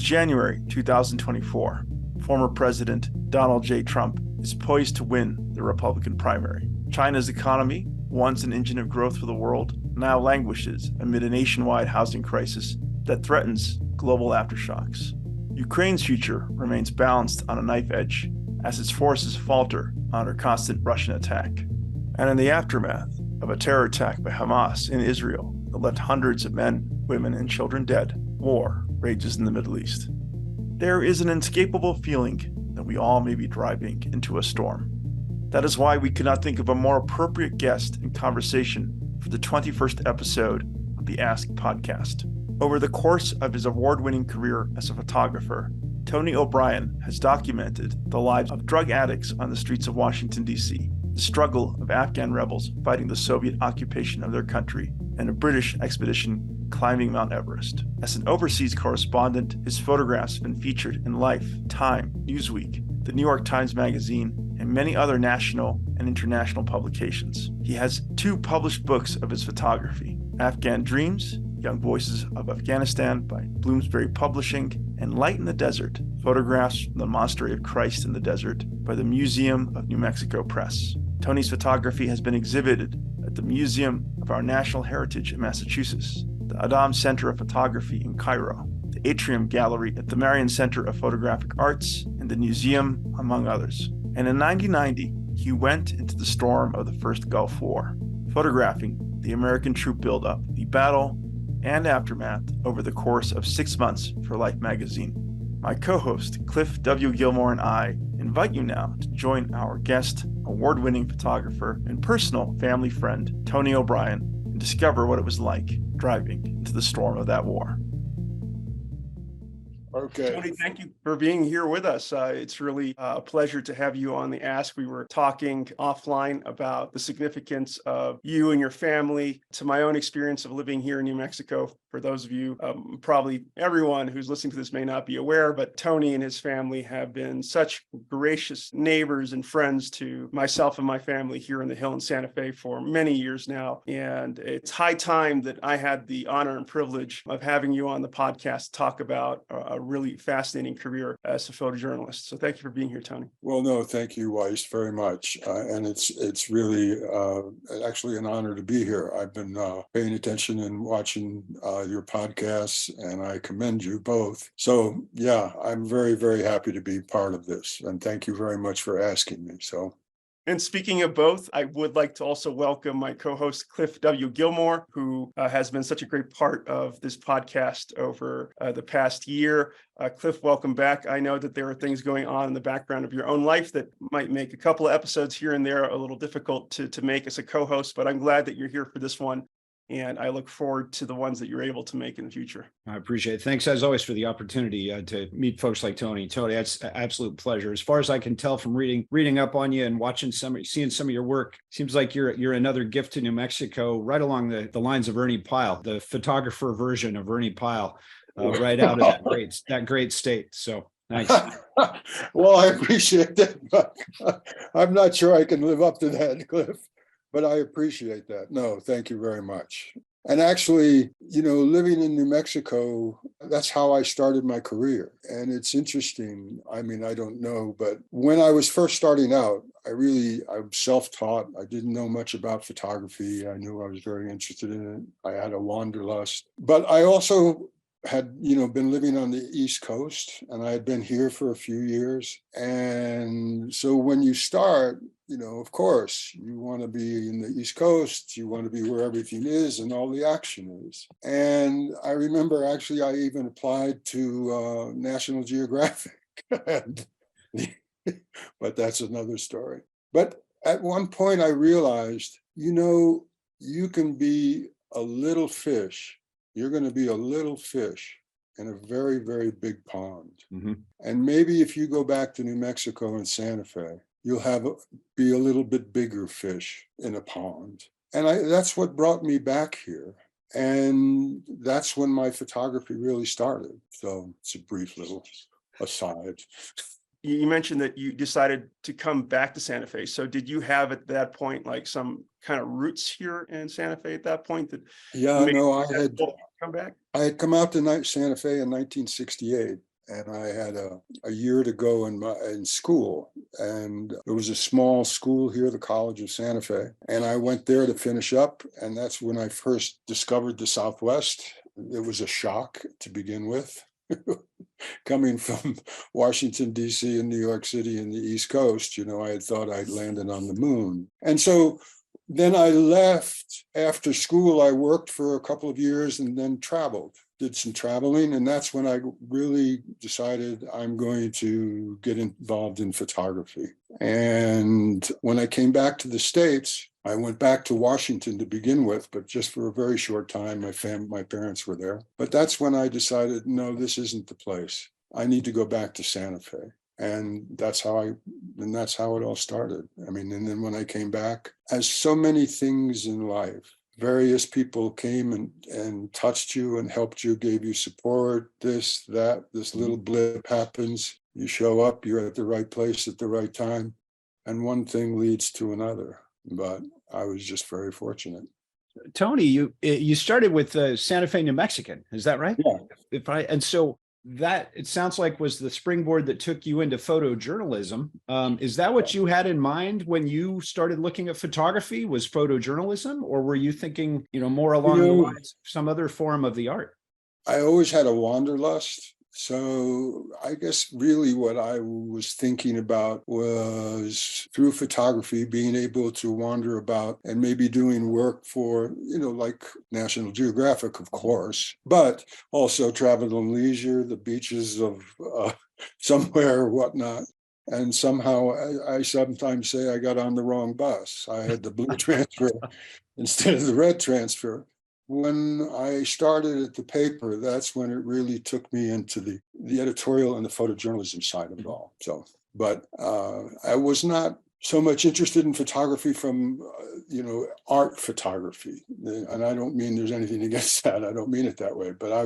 January 2024, former President Donald J. Trump is poised to win the Republican primary. China's economy, once an engine of growth for the world, now languishes amid a nationwide housing crisis that threatens global aftershocks. Ukraine's future remains balanced on a knife edge as its forces falter under constant Russian attack. And in the aftermath of a terror attack by Hamas in Israel that left hundreds of men, women, and children dead, war rages in the Middle East. There is an inescapable feeling that we all may be driving into a storm. That is why we could not think of a more appropriate guest in conversation for the 21st episode of the Ask podcast. Over the course of his award-winning career as a photographer, Tony O'Brien has documented the lives of drug addicts on the streets of Washington, D.C., the struggle of Afghan rebels fighting the Soviet occupation of their country, and a British expedition climbing Mount Everest. As an overseas correspondent, his photographs have been featured in Life, Time, Newsweek, the New York Times Magazine, and many other national and international publications. He has 2 published books of his photography, Afghan Dreams, Young Voices of Afghanistan by Bloomsbury Publishing, and Light in the Desert, Photographs from the Monastery of Christ in the Desert by the Museum of New Mexico Press. Tony's photography has been exhibited at the Museum of Our National Heritage in Massachusetts, the Adam Center of Photography in Cairo, the Atrium Gallery at the Marion Center of Photographic Arts, and the museum, among others. And in 1990, he went into the storm of the First Gulf War, photographing the American troop buildup, the battle, and aftermath over the course of 6 months for Life magazine. My co-host, Cliff W. Gilmore, and I invite you now to join our guest, award-winning photographer and personal family friend, Tony O'Brien, and discover what it was like driving into the storm of that war. Okay. Tony, thank you for being here with us. It's really a pleasure to have you on the Ask. We were talking offline about the significance of you and your family, to my own experience of living here in New Mexico. For those of you, probably everyone who's listening to this may not be aware, but Tony and his family have been such gracious neighbors and friends to myself and my family here in the Hill in Santa Fe for many years now. And it's high time that I had the honor and privilege of having you on the podcast to talk about a really fascinating career as a photojournalist. So thank you for being here, Tony. Well, no, thank you, Weiss, very much. And it's really actually an honor to be here. I've been paying attention and watching your podcasts, and I commend you both. So yeah, I'm very, very happy to be part of this. And thank you very much for asking me. And speaking of both, I would like to also welcome my co-host, Cliff W. Gilmore, who has been such a great part of this podcast over the past year. Cliff, welcome back. I know that there are things going on in the background of your own life that might make a couple of episodes here and there a little difficult to make as a co-host, but I'm glad that you're here for this one. And I look forward to the ones that you're able to make in the future. I appreciate it. Thanks, as always, for the opportunity to meet folks like Tony. Tony, that's an absolute pleasure. As far as I can tell from reading up on you and seeing some of your work, seems like you're another gift to New Mexico, right along the lines of Ernie Pyle, the photographer version of Ernie Pyle, right out of that great state. So nice. Well, I appreciate that, but I'm not sure I can live up to that, Cliff. But I appreciate that. No, thank you very much. And actually, living in New Mexico, that's how I started my career. And it's interesting. I mean, I don't know, but when I was first starting out, I'm self-taught. I didn't know much about photography. I knew I was very interested in it. I had a wanderlust. But I also had, been living on the East Coast, and I had been here for a few years. And so when you start, of course, you want to be in the East Coast, you want to be where everything is and all the action is. And I remember actually I even applied to National Geographic, but that's another story. But at one point I realized, you can be a little fish. You're going to be a little fish in a very, very big pond. Mm-hmm. And maybe if you go back to New Mexico and Santa Fe, you'll be a little bit bigger fish in a pond. And that's what brought me back here. And that's when my photography really started. So it's a brief little aside. You mentioned that you decided to come back to Santa Fe. So did you have at that point like some kind of roots here in Santa Fe at that point? Yeah, no, I had come back. I had come out to Santa Fe in 1968, and I had a year to go in school. And there was a small school here, the College of Santa Fe, and I went there to finish up. And that's when I first discovered the Southwest. It was a shock to begin with. Coming from Washington, D.C. and New York City and the East Coast, I had thought I'd landed on the moon. And so then I left after school. I worked for a couple of years and then traveled, did some traveling. And that's when I really decided I'm going to get involved in photography. And when I came back to the States, I went back to Washington to begin with, but just for a very short time. My parents were there. But that's when I decided, no, this isn't the place. I need to go back to Santa Fe. And that's how it all started. I mean, and then when I came back, as so many things in life, various people came and touched you and helped you, gave you support, this little blip happens. You show up, you're at the right place at the right time. And one thing leads to another. But I was just very fortunate. Tony, you started with Santa Fe, New Mexican. Is that right? Yeah. And so that, it sounds like, was the springboard that took you into photojournalism. Is that what you had in mind when you started looking at photography? Was photojournalism, or were you thinking, more along the lines of some other form of the art? I always had a wanderlust. So I guess really what I was thinking about was, through photography, being able to wander about and maybe doing work for, like National Geographic, of course, but also Travel and Leisure, the beaches of somewhere or whatnot. And somehow I sometimes say I got on the wrong bus. I had the blue transfer instead of the red transfer. When I started at the paper, that's when it really took me into the editorial and the photojournalism side of it all. So, but I was not so much interested in photography from, art photography. And I don't mean there's anything against that. I don't mean it that way. But I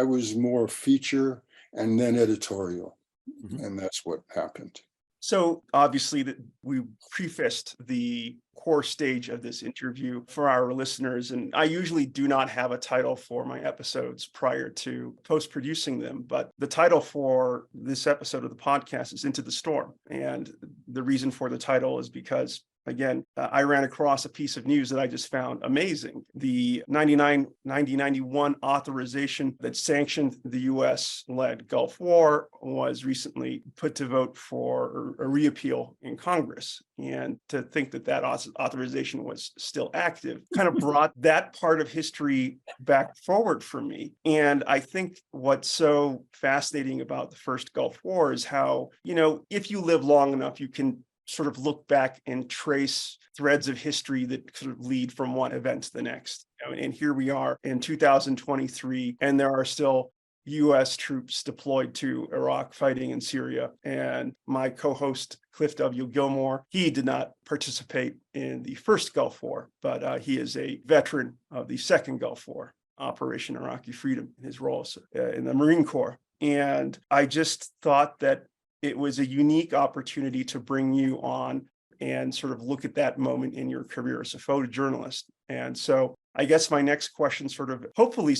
was more feature and then editorial. Mm-hmm. And that's what happened. So obviously we prefaced the core stage of this interview for our listeners, and I usually do not have a title for my episodes prior to post-producing them, but the title for this episode of the podcast is Into the Storm. And the reason for the title is because, again, I ran across a piece of news that I just found amazing. The 1991 authorization that sanctioned the U.S.-led Gulf War was recently put to vote for a reappeal in Congress. And to think that authorization was still active kind of brought that part of history back forward for me. And I think what's so fascinating about the first Gulf War is how, if you live long enough, you can sort of look back and trace threads of history that sort of lead from one event to the next. And here we are in 2023, and there are still U.S. troops deployed to Iraq fighting in Syria. And my co-host, Cliff W. Gilmore, he did not participate in the first Gulf War, but he is a veteran of the second Gulf War, Operation Iraqi Freedom, in his role in the Marine Corps. And I just thought that it was a unique opportunity to bring you on and sort of look at that moment in your career as a photojournalist. And so I guess my next question hopefully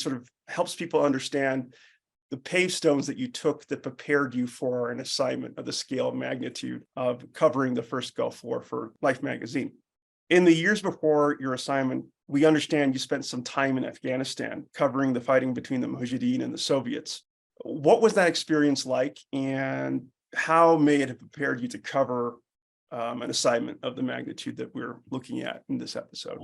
helps people understand the pavestones that you took that prepared you for an assignment of the scale of magnitude of covering the first Gulf War for Life magazine. In the years before your assignment, we understand you spent some time in Afghanistan covering the fighting between the Mujahideen and the Soviets. What was that experience like, and how may it have prepared you to cover an assignment of the magnitude that we're looking at in this episode?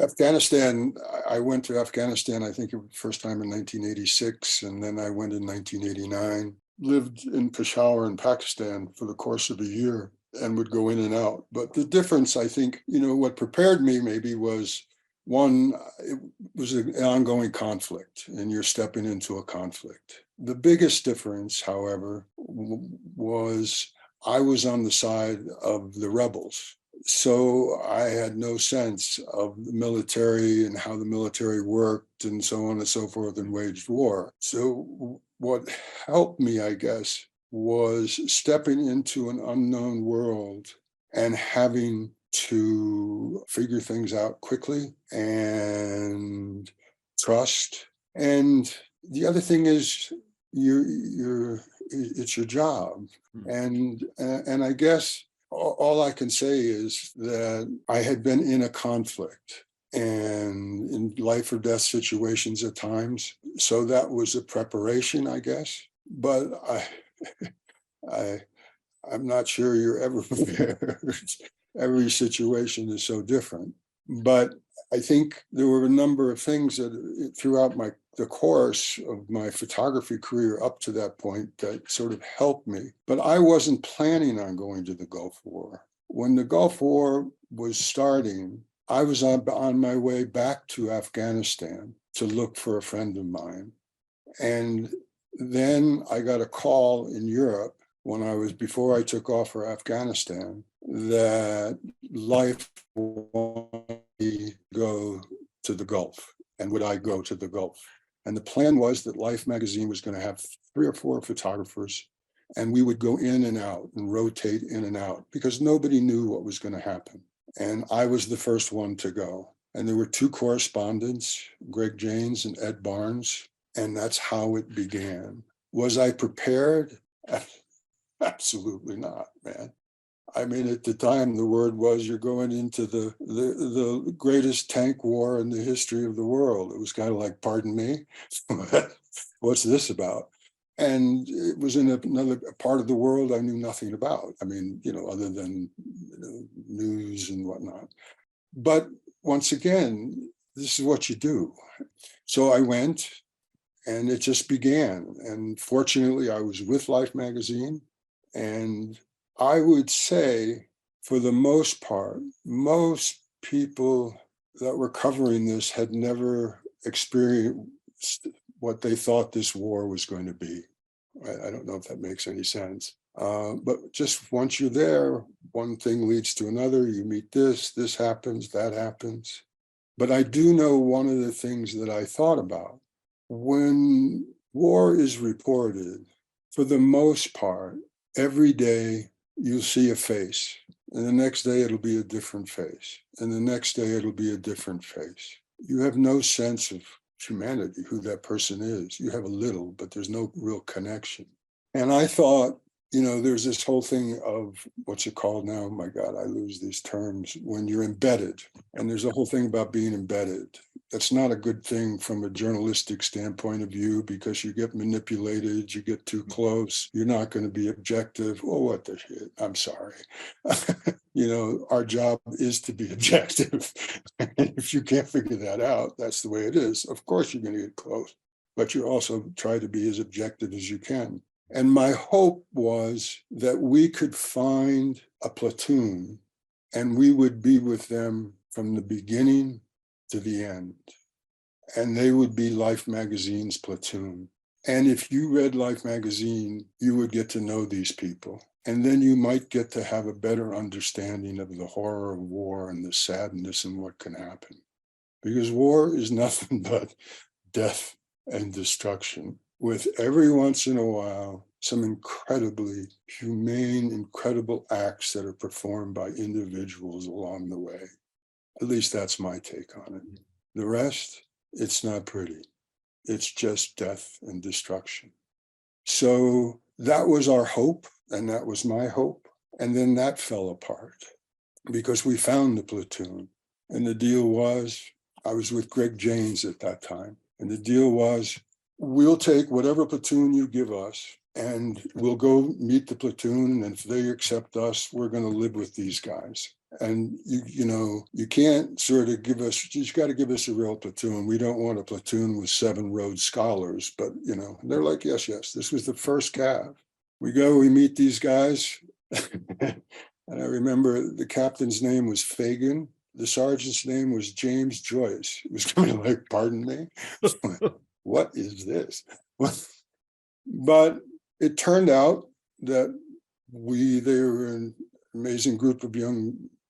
Afghanistan, I went to Afghanistan, I think the first time in 1986, and then I went in 1989. Lived in Peshawar in Pakistan for the course of a year and would go in and out. But the difference, I think, what prepared me maybe was, one, it was an ongoing conflict, and you're stepping into a conflict. The biggest difference, however, was I was on the side of the rebels. So I had no sense of the military and how the military worked and so on and so forth, and waged war. So what helped me, I guess, was stepping into an unknown world and having to figure things out quickly and trust. And the other thing is, it's your job. And I guess all I can say is that I had been in a conflict and in life or death situations at times. So that was a preparation, I guess. But I'm not sure you're ever prepared. Every situation is so different. But I think there were a number of things that throughout the course of my photography career up to that point that sort of helped me. But I wasn't planning on going to the Gulf War. When the Gulf War was starting, I was on my way back to Afghanistan to look for a friend of mine. And then I got a call in Europe before I took off for Afghanistan, that Life wanted me to go to the Gulf. And would I go to the Gulf? And the plan was that Life magazine was going to have 3 or 4 photographers, and we would go in and out and rotate in and out because nobody knew what was going to happen. And I was the first one to go. And there were 2 correspondents, Greg Janes and Ed Barnes, and that's how it began. Was I prepared? Absolutely not, man. I mean, at the time, the word was you're going into the greatest tank war in the history of the world. It was kind of like, pardon me, what's this about? And it was in another part of the world I knew nothing about. I mean, other than news and whatnot. But once again, this is what you do. So I went, and it just began. And fortunately, I was with Life magazine. And I would say, for the most part, most people that were covering this had never experienced what they thought this war was going to be. I don't know if that makes any sense. But just once you're there, one thing leads to another. You meet this happens, that happens. But I do know one of the things that I thought about. When war is reported, for the most part, every day you'll see a face, and the next day it'll be a different face, and the next day it'll be a different face. You have no sense of humanity, who that person is. You have a little, but there's no real connection. And I thought, there's this whole thing of what's it called now? Oh my God, I lose these terms. When you're embedded, and there's a whole thing about being embedded. That's not a good thing from a journalistic standpoint of view, because you get manipulated, you get too close, you're not going to be objective. Oh, what the shit? I'm sorry. Our job is to be objective. And if you can't figure that out, that's the way it is. Of course, you're going to get close, but you also try to be as objective as you can. And my hope was that we could find a platoon and we would be with them from the beginning to the end. And they would be Life magazine's platoon. And if you read Life magazine, you would get to know these people. And then you might get to have a better understanding of the horror of war and the sadness and what can happen. Because war is nothing but death and destruction, with every once in a while some incredibly humane, incredible acts that are performed by individuals along the way. At least that's my take on it. The rest, it's not pretty. It's just death and destruction. So that was our hope, and that was my hope. And then that fell apart because we found the platoon. And the deal was, I was with Greg Janes at that time. And the deal was, we'll take whatever platoon you give us, and we'll go meet the platoon. And if they accept us, we're going to live with these guys. And you can't sort of give us, you got to give us a real platoon. We don't want a platoon with 7 Rhodes Scholars, but they're like, yes. This was the first Cav. We go, we meet these guys. And I remember the captain's name was Fagan. The sergeant's name was James Joyce. It was kind of like, pardon me? What is this? But it turned out that they were an amazing group of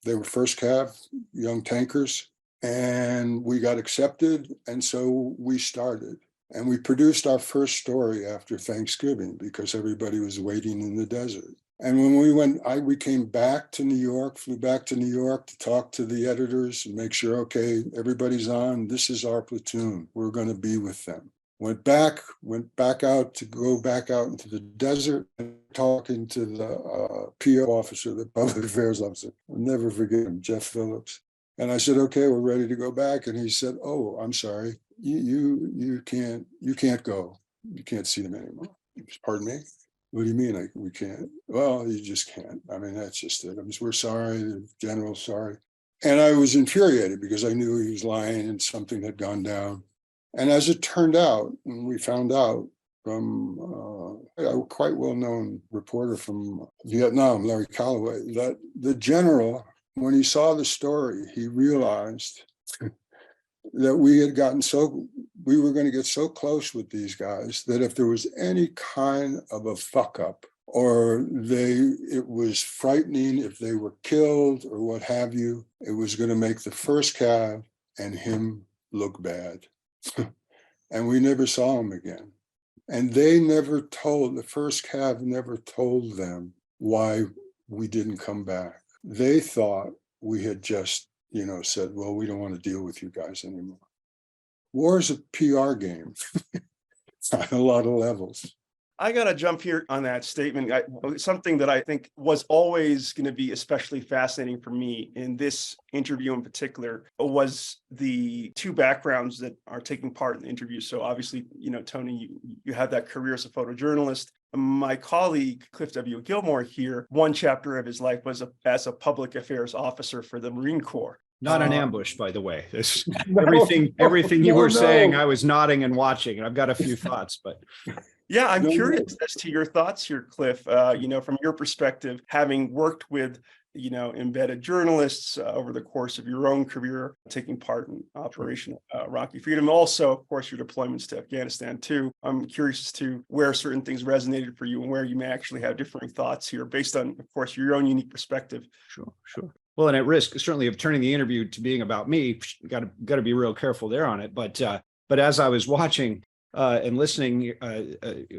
they were first Cav, young tankers, and we got accepted. And so we started. And we produced our first story after Thanksgiving because everybody was waiting in the desert. And when we came back to New York, flew back to New York to talk to the editors and make sure, okay, everybody's on. This is our platoon. We're going to be with them. went back out to go back out into the desert and talking to the PO officer, the public affairs officer. I'll never forget him, Jeff Phillips. And I said, okay, we're ready to go back. And he said, oh, I'm sorry, you can't go. You can't see them anymore. Pardon me? What do you mean we can't? Well, you just can't. I mean, that's just it. We're sorry, the general's sorry. And I was infuriated because I knew he was lying and something had gone down. And as it turned out, and we found out from a quite well-known reporter from Vietnam, Larry Calloway, that the general, when he saw the story, he realized that we were going to get so close with these guys that if there was any kind of a fuck up, or it was frightening if they were killed or what have you, it was going to make the first cav and him look bad. And we never saw him again. And the first cav never told them why we didn't come back. They thought we had just, said, well, we don't want to deal with you guys anymore. War is a PR game on a lot of levels. I got to jump here on that statement. Something that I think was always going to be especially fascinating for me in this interview in particular was the two backgrounds that are taking part in the interview. So obviously, Tony, you have that career as a photojournalist. My colleague, Cliff W. Gilmore here, one chapter of his life was as a public affairs officer for the Marine Corps. Not an ambush, by the way. Everything you were saying, I was nodding and watching, and I've got a few thoughts, but. Yeah, I'm curious as to your thoughts here, Cliff. From your perspective, having worked with, embedded journalists over the course of your own career, taking part in Operation Rocky Freedom, also, of course, your deployments to Afghanistan too. I'm curious as to where certain things resonated for you and where you may actually have differing thoughts here based on, of course, your own unique perspective. Sure. Well, and at risk, certainly, of turning the interview to being about me, got to be real careful there on it. But as I was watching and listening,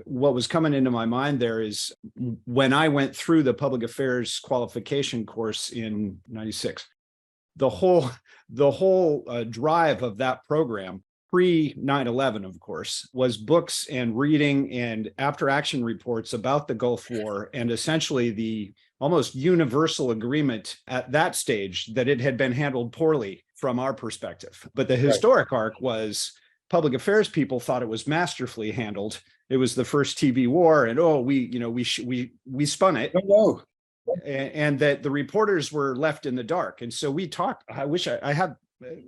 what was coming into my mind there is when I went through the public affairs qualification course in '96, the whole drive of that program, pre 9/11, of course, was books and reading and after action reports about the Gulf War, and essentially the almost universal agreement at that stage that it had been handled poorly from our perspective. But the historic arc was public affairs people thought it was masterfully handled. It was the first TV war, and we spun it. And that the reporters were left in the dark. And so we talked. I wish I had.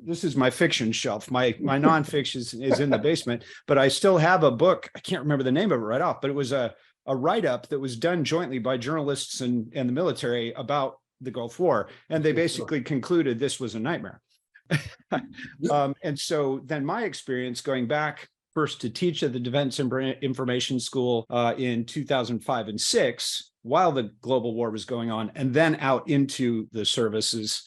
This is my fiction shelf. My nonfiction is in the basement, but I still have a book. I can't remember the name of it right off, but it was a write-up that was done jointly by journalists and the military about the Gulf War. And they basically concluded this was a nightmare. And so then my experience going back first to teach at the Defense Information School in 2005 and 6, while the global war was going on, and then out into the services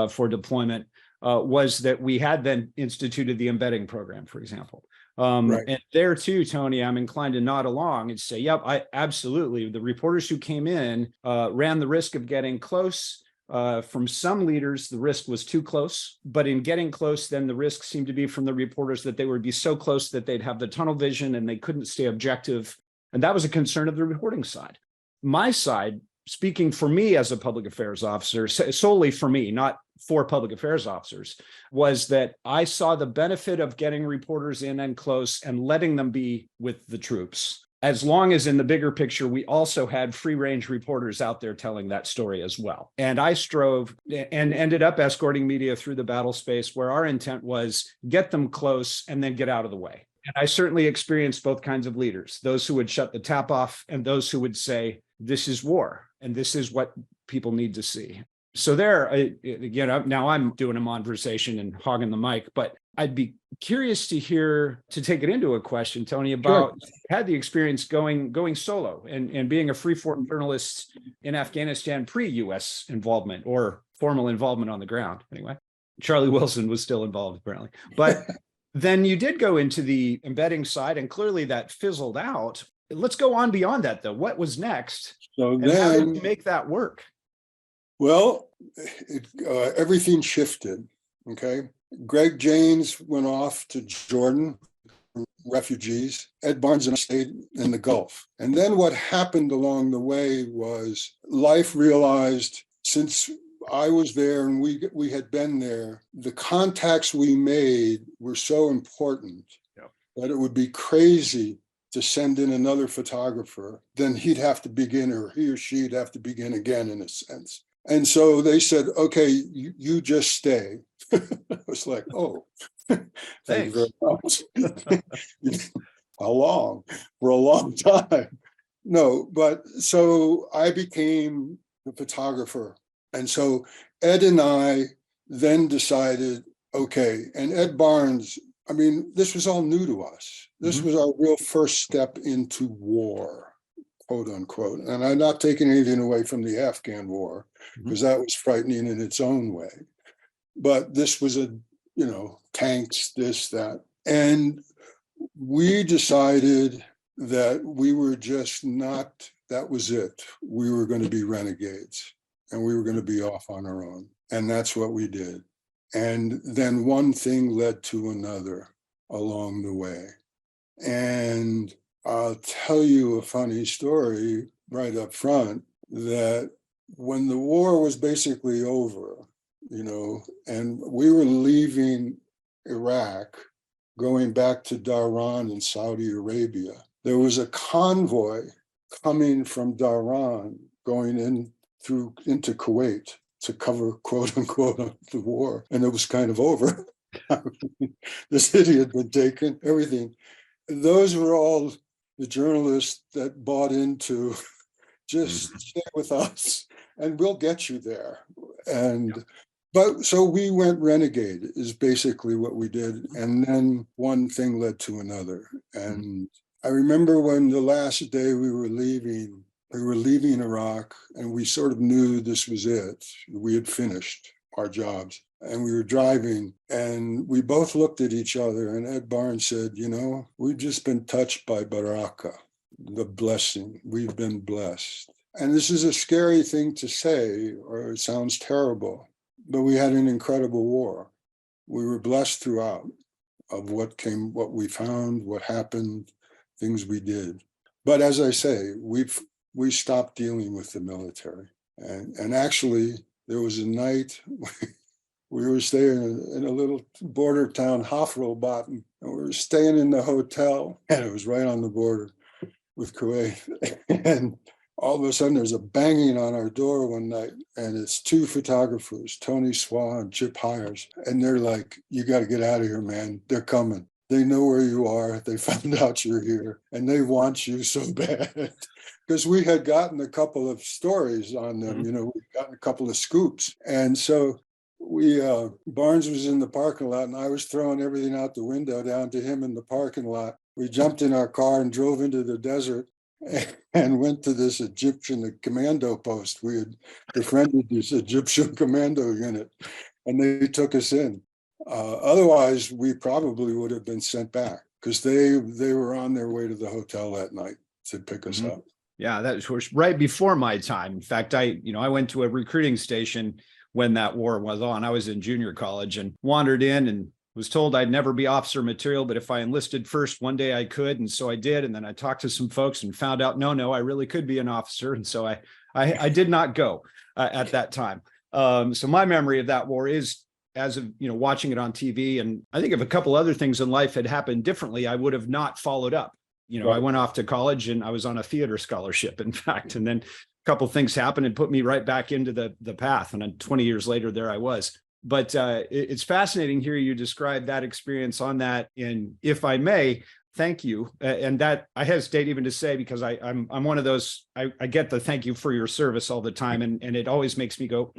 for deployment, was that we had then instituted the embedding program, for example. And there too, Tony, I'm inclined to nod along and say, yep, absolutely. The reporters who came in ran the risk of getting close. From some leaders, the risk was too close, but in getting close, then the risk seemed to be from the reporters that they would be so close that they'd have the tunnel vision and they couldn't stay objective. And that was a concern of the reporting side. My side, speaking for me as a public affairs officer, solely for me, not for public affairs officers, was that I saw the benefit of getting reporters in and close and letting them be with the troops, as long as in the bigger picture, we also had free range reporters out there telling that story as well. And I strove and ended up escorting media through the battle space where our intent was get them close and then get out of the way. And I certainly experienced both kinds of leaders, those who would shut the tap off and those who would say, this is war and this is what people need to see. So there, again, now I'm doing a conversation and hogging the mic, but I'd be curious to hear, to take it into a question, Tony, about had the experience going solo and being a free-form journalist in Afghanistan pre-U.S. involvement or formal involvement on the ground. Anyway, Charlie Wilson was still involved apparently, but then you did go into the embedding side, and clearly that fizzled out. Let's go on beyond that, though. What was next? So and then, how did you make that work? Well, everything shifted. Okay. Greg Janes went off to Jordan, refugees. Ed Barnes and I stayed in the Gulf. And then what happened along the way was life realized, since I was there and we had been there, the contacts we made were so important that it would be crazy to send in another photographer. Then he'd have to begin, or he or she'd have to begin again, in a sense. And so they said, okay, you just stay. I was like, oh, thank you very much. How long? For a long time. No, but so I became the photographer. And so Ed and I then decided, okay, and Ed Barnes, I mean, this was all new to us. This was our real first step into war, quote unquote. And I'm not taking anything away from the Afghan war, because that was frightening in its own way. But this was tanks, this, that. And we decided that we were just not, that was it. We were going to be renegades and we were going to be off on our own. And that's what we did. And then one thing led to another along the way. And I'll tell you a funny story right up front, that when the war was basically over, and we were leaving Iraq, going back to Dhahran in Saudi Arabia, there was a convoy coming from Dhahran going into Kuwait to cover, quote unquote, the war. And it was kind of over. The city had been taken, everything. Those were all the journalists that bought into just stay with us and we'll get you there. And but so we went renegade is basically what we did. And then one thing led to another. And I remember when the last day we were leaving Iraq, and we sort of knew this was it. We had finished our jobs and we were driving, and we both looked at each other, and Ed Barnes said, we've just been touched by Baraka, the blessing. We've been blessed. And this is a scary thing to say, or it sounds terrible, but we had an incredible war. We were blessed throughout of what we found, what happened, things we did. But as I say, we stopped dealing with the military. And actually, there was a night we were staying in a little border town, Hafrulbaten, and we were staying in the hotel, and it was right on the border with Kuwait. And all of a sudden, there's a banging on our door one night, and it's two photographers, Tony Swa and Chip Hires. And they're like, you got to get out of here, man. They're coming. They know where you are. They found out you're here, and they want you so bad. Because we had gotten a couple of stories on them, we'd gotten a couple of scoops. And so Barnes was in the parking lot, and I was throwing everything out the window down to him in the parking lot. We jumped in our car and drove into the desert and went to this Egyptian commando post. We had befriended this Egyptian commando unit, and they took us in. Otherwise, we probably would have been sent back, because they were on their way to the hotel that night to pick us up. Yeah, that was right before my time. In fact, I went to a recruiting station when that war was on. I was in junior college and wandered in and was told I'd never be officer material, but if I enlisted first, one day I could. And so I did. And then I talked to some folks and found out, no, I really could be an officer. And so I did not go at that time. So my memory of that war is, as of watching it on TV, and I think if a couple other things in life had happened differently, I would have not followed up. Right. I went off to college and I was on a theater scholarship, in fact, and then a couple of things happened and put me right back into the path. And then 20 years later, there I was. But it's fascinating hearing you describe that experience on that. And if I may, thank you. And that I hesitate even to say, because I'm one of those, I get the thank you for your service all the time. And it always makes me go,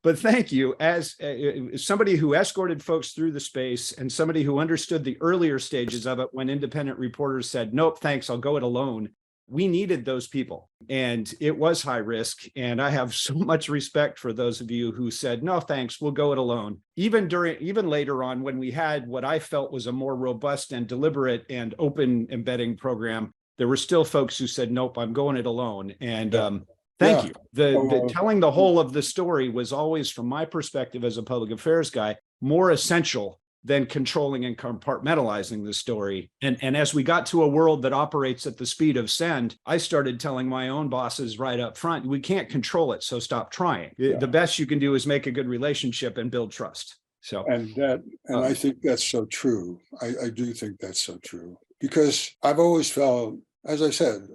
But thank you, as somebody who escorted folks through the space and somebody who understood the earlier stages of it when independent reporters said, nope, thanks, I'll go it alone. We needed those people, and it was high risk. And I have so much respect for those of you who said, no, thanks, we'll go it alone. Even later on, when we had what I felt was a more robust and deliberate and open embedding program, there were still folks who said, nope, I'm going it alone. And thank you. The telling the whole of the story was always, from my perspective as a public affairs guy, more essential than controlling and compartmentalizing the story. And as we got to a world that operates at the speed of send, I started telling my own bosses right up front, we can't control it, so stop trying. Yeah. The best you can do is make a good relationship and build trust. So, and I think that's so true. I do think that's so true, because I've always felt, as I said,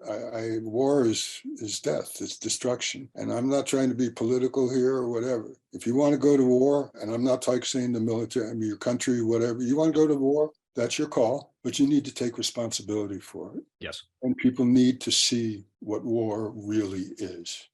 war is death, it's destruction. And I'm not trying to be political here or whatever. If you want to go to war, and I'm not saying the military, I mean, your country, whatever, you want to go to war, that's your call, but you need to take responsibility for it. yes. And people need to see what war really is.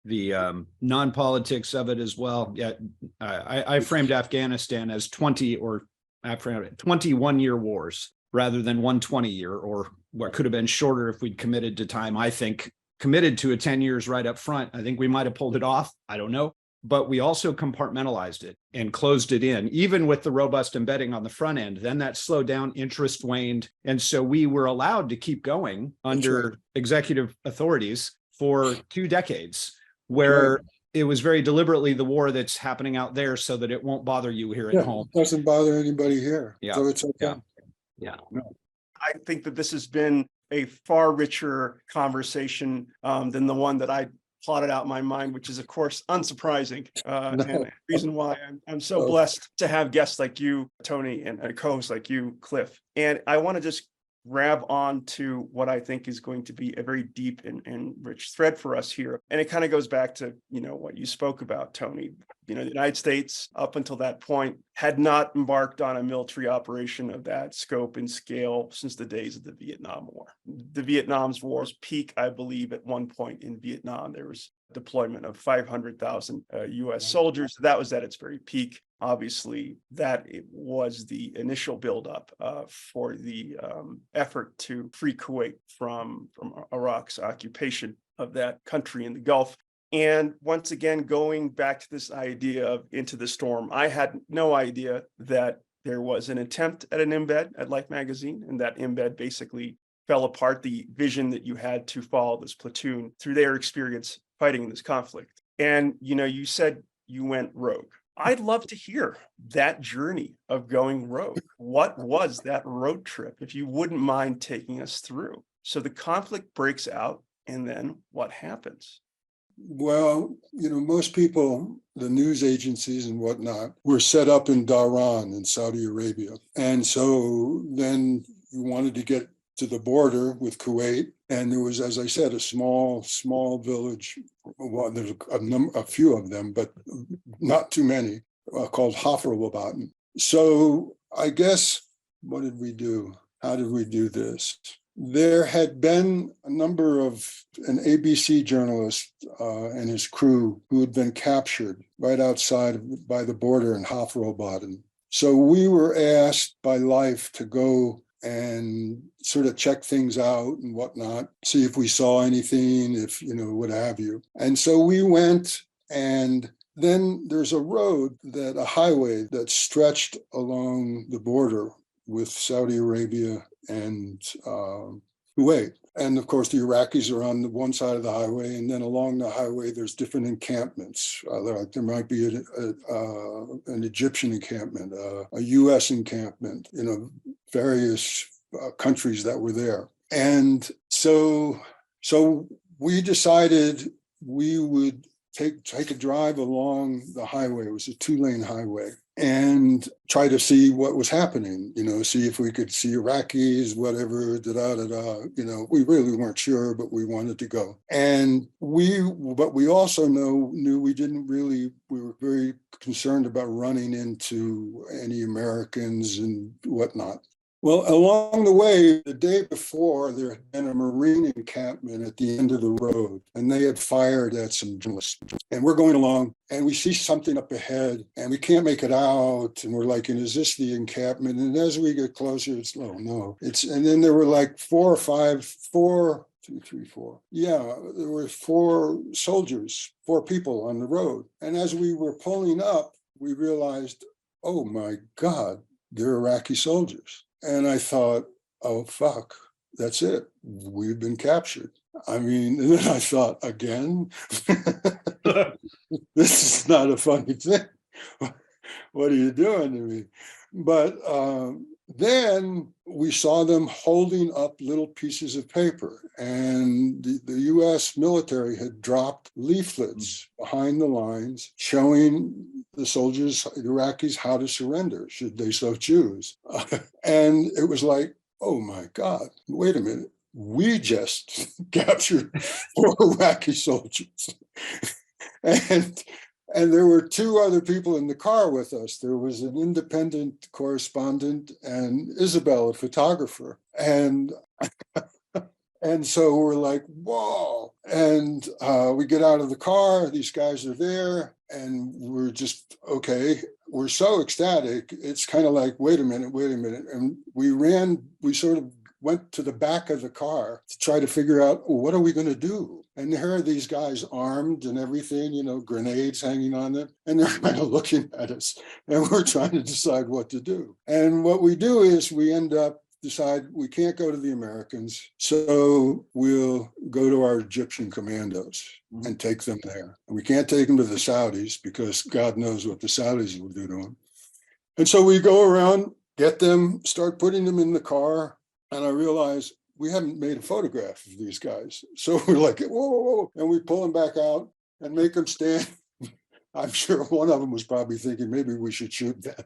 The non-politics of it as well. Yeah, I framed Afghanistan as 21-year wars rather than 120-year, or what could have been shorter if we'd committed to time. I think committed to a 10 years right up front. I think we might have pulled it off. I don't know. But we also compartmentalized it and closed it in, even with the robust embedding on the front end. Then that slowed down, interest waned. And so we were allowed to keep going under executive authorities for 2 decades, where it was very deliberately the war that's happening out there so that it won't bother you here at home. It doesn't bother anybody here. Yeah. So it's okay. Yeah. I think that this has been a far richer conversation than the one that I plotted out in my mind, which is, of course, unsurprising. And the reason why I'm so blessed to have guests like you, Tony, and a co-host like you, Cliff. And I want to just grab on to what I think is going to be a very deep and rich thread for us here. And it kind of goes back to, what you spoke about, Tony. The United States, up until that point, had not embarked on a military operation of that scope and scale since the days of the Vietnam War. The Vietnam War's peak, I believe, at one point in Vietnam, there was deployment of 500,000 U.S. soldiers. That was at its very peak. Obviously, that it was the initial buildup for the effort to free Kuwait from Iraq's occupation of that country in the Gulf. And once again, going back to this idea of Into the Storm, I had no idea that there was an attempt at an embed at Life magazine, and that embed basically fell apart. The vision that you had to follow this platoon through their experience fighting this conflict. And, you said you went rogue. I'd love to hear that journey of going rogue. What was that road trip, if you wouldn't mind taking us through? So the conflict breaks out, and then what happens? Well, most people, the news agencies and whatnot, were set up in Dhahran in Saudi Arabia. And so then you wanted to get to the border with Kuwait. And there was, as I said, a small village. Well, there's a few of them, but not too many, called Hafrulabaten. So I guess, what did we do? How did we do this? There had been a number of an ABC journalist and his crew who had been captured right outside by the border in Hafrulabaten. So we were asked by Life to go and sort of check things out and whatnot, see if we saw anything, if, what have you. And so we went, and then there's a highway that stretched along the border with Saudi Arabia and Kuwait. And of course, the Iraqis are on the one side of the highway, and then along the highway, there's different encampments. There might be an Egyptian encampment, a U.S. encampment, various countries that were there. And so we decided we would take a drive along the highway. It was a 2-lane highway, and try to see what was happening, see if we could see Iraqis, whatever, we really weren't sure, but we wanted to go. But we also knew we were very concerned about running into any Americans and whatnot. Well, along the way, the day before, there had been a Marine encampment at the end of the road, and they had fired at some journalists. And we're going along, and we see something up ahead, and we can't make it out. And we're like, is this the encampment? And as we get closer, it's, oh, no. And then there were like 4 there were 4 soldiers, 4 people on the road. And as we were pulling up, we realized, oh my God, they're Iraqi soldiers. And I thought, oh, fuck, that's it. We've been captured. And then I thought, again, this is not a funny thing. What are you doing to me? But then we saw them holding up little pieces of paper, and the US military had dropped leaflets behind the lines showing the soldiers, the Iraqis, how to surrender should they so choose. And it was like, oh my God, wait a minute. We just captured 4 Iraqi soldiers. And there were 2 other people in the car with us. There was an independent correspondent and Isabel, a photographer. And so we're like, whoa. And we get out of the car, these guys are there, and we're just, okay, we're so ecstatic. It's kind of like, wait a minute. And we sort of went to the back of the car to try to figure out, well, what are we going to do? And here are these guys armed and everything, grenades hanging on them. And they're kind of looking at us, and we're trying to decide what to do. And what we do is we end up decide we can't go to the Americans, so we'll go to our Egyptian commandos and take them there. And we can't take them to the Saudis because God knows what the Saudis will do to them. And so we go around, get them, start putting them in the car, and I realize we haven't made a photograph of these guys. So we're like, whoa, and we pull them back out and make them stand. I'm sure one of them was probably thinking maybe we should shoot them,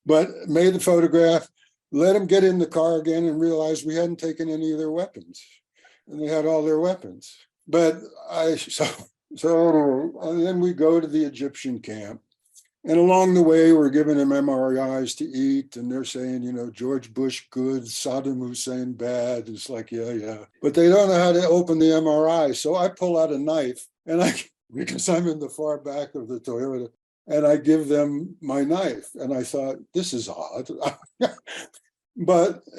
but made the photograph, let them get in the car again and realized we hadn't taken any of their weapons, and they had all their weapons. But so and then we go to the Egyptian camp, and along the way we're giving them MRIs to eat, and they're saying, George Bush good, Saddam Hussein bad. It's like, yeah, but they don't know how to open the MRI. So I pull out a knife, and because I'm in the far back of the Toyota, and I give them my knife, and I thought, this is odd.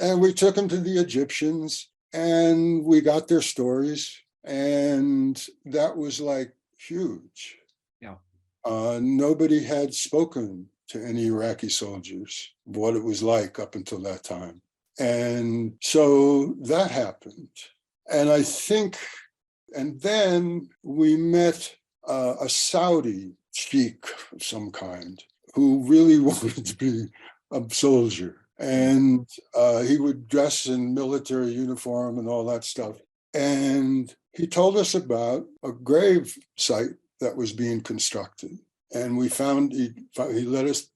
And we took them to the Egyptians, and we got their stories, and that was like huge. Yeah. Nobody had spoken to any Iraqi soldiers what it was like up until that time. And so that happened. And and then we met a Saudi sheikh of some kind who really wanted to be a soldier. And he would dress in military uniform and all that stuff. And he told us about a grave site that was being constructed. And we found, he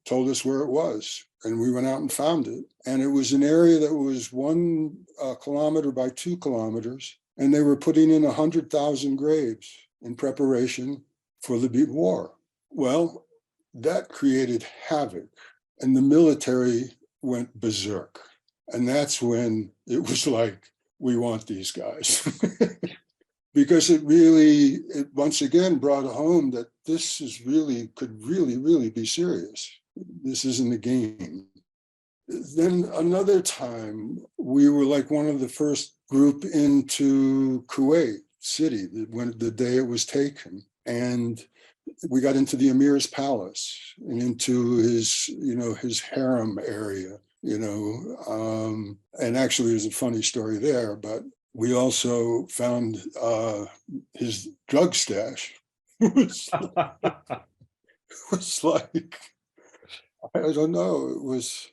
told us where it was. And we went out and found it. And it was an area that was 1 kilometer by 2 kilometers. And they were putting in 100,000 graves in preparation for the war. Well, that created havoc. And the military went berserk. And that's when it was like, we want these guys. Because it once again brought home that this could really be serious. This isn't a game. Then another time, we were like one of the first group into Kuwait City when the day it was taken. And we got into the Emir's palace and into his harem area, and actually there's a funny story there, but we also found his drug stash. It was like, I don't know, it was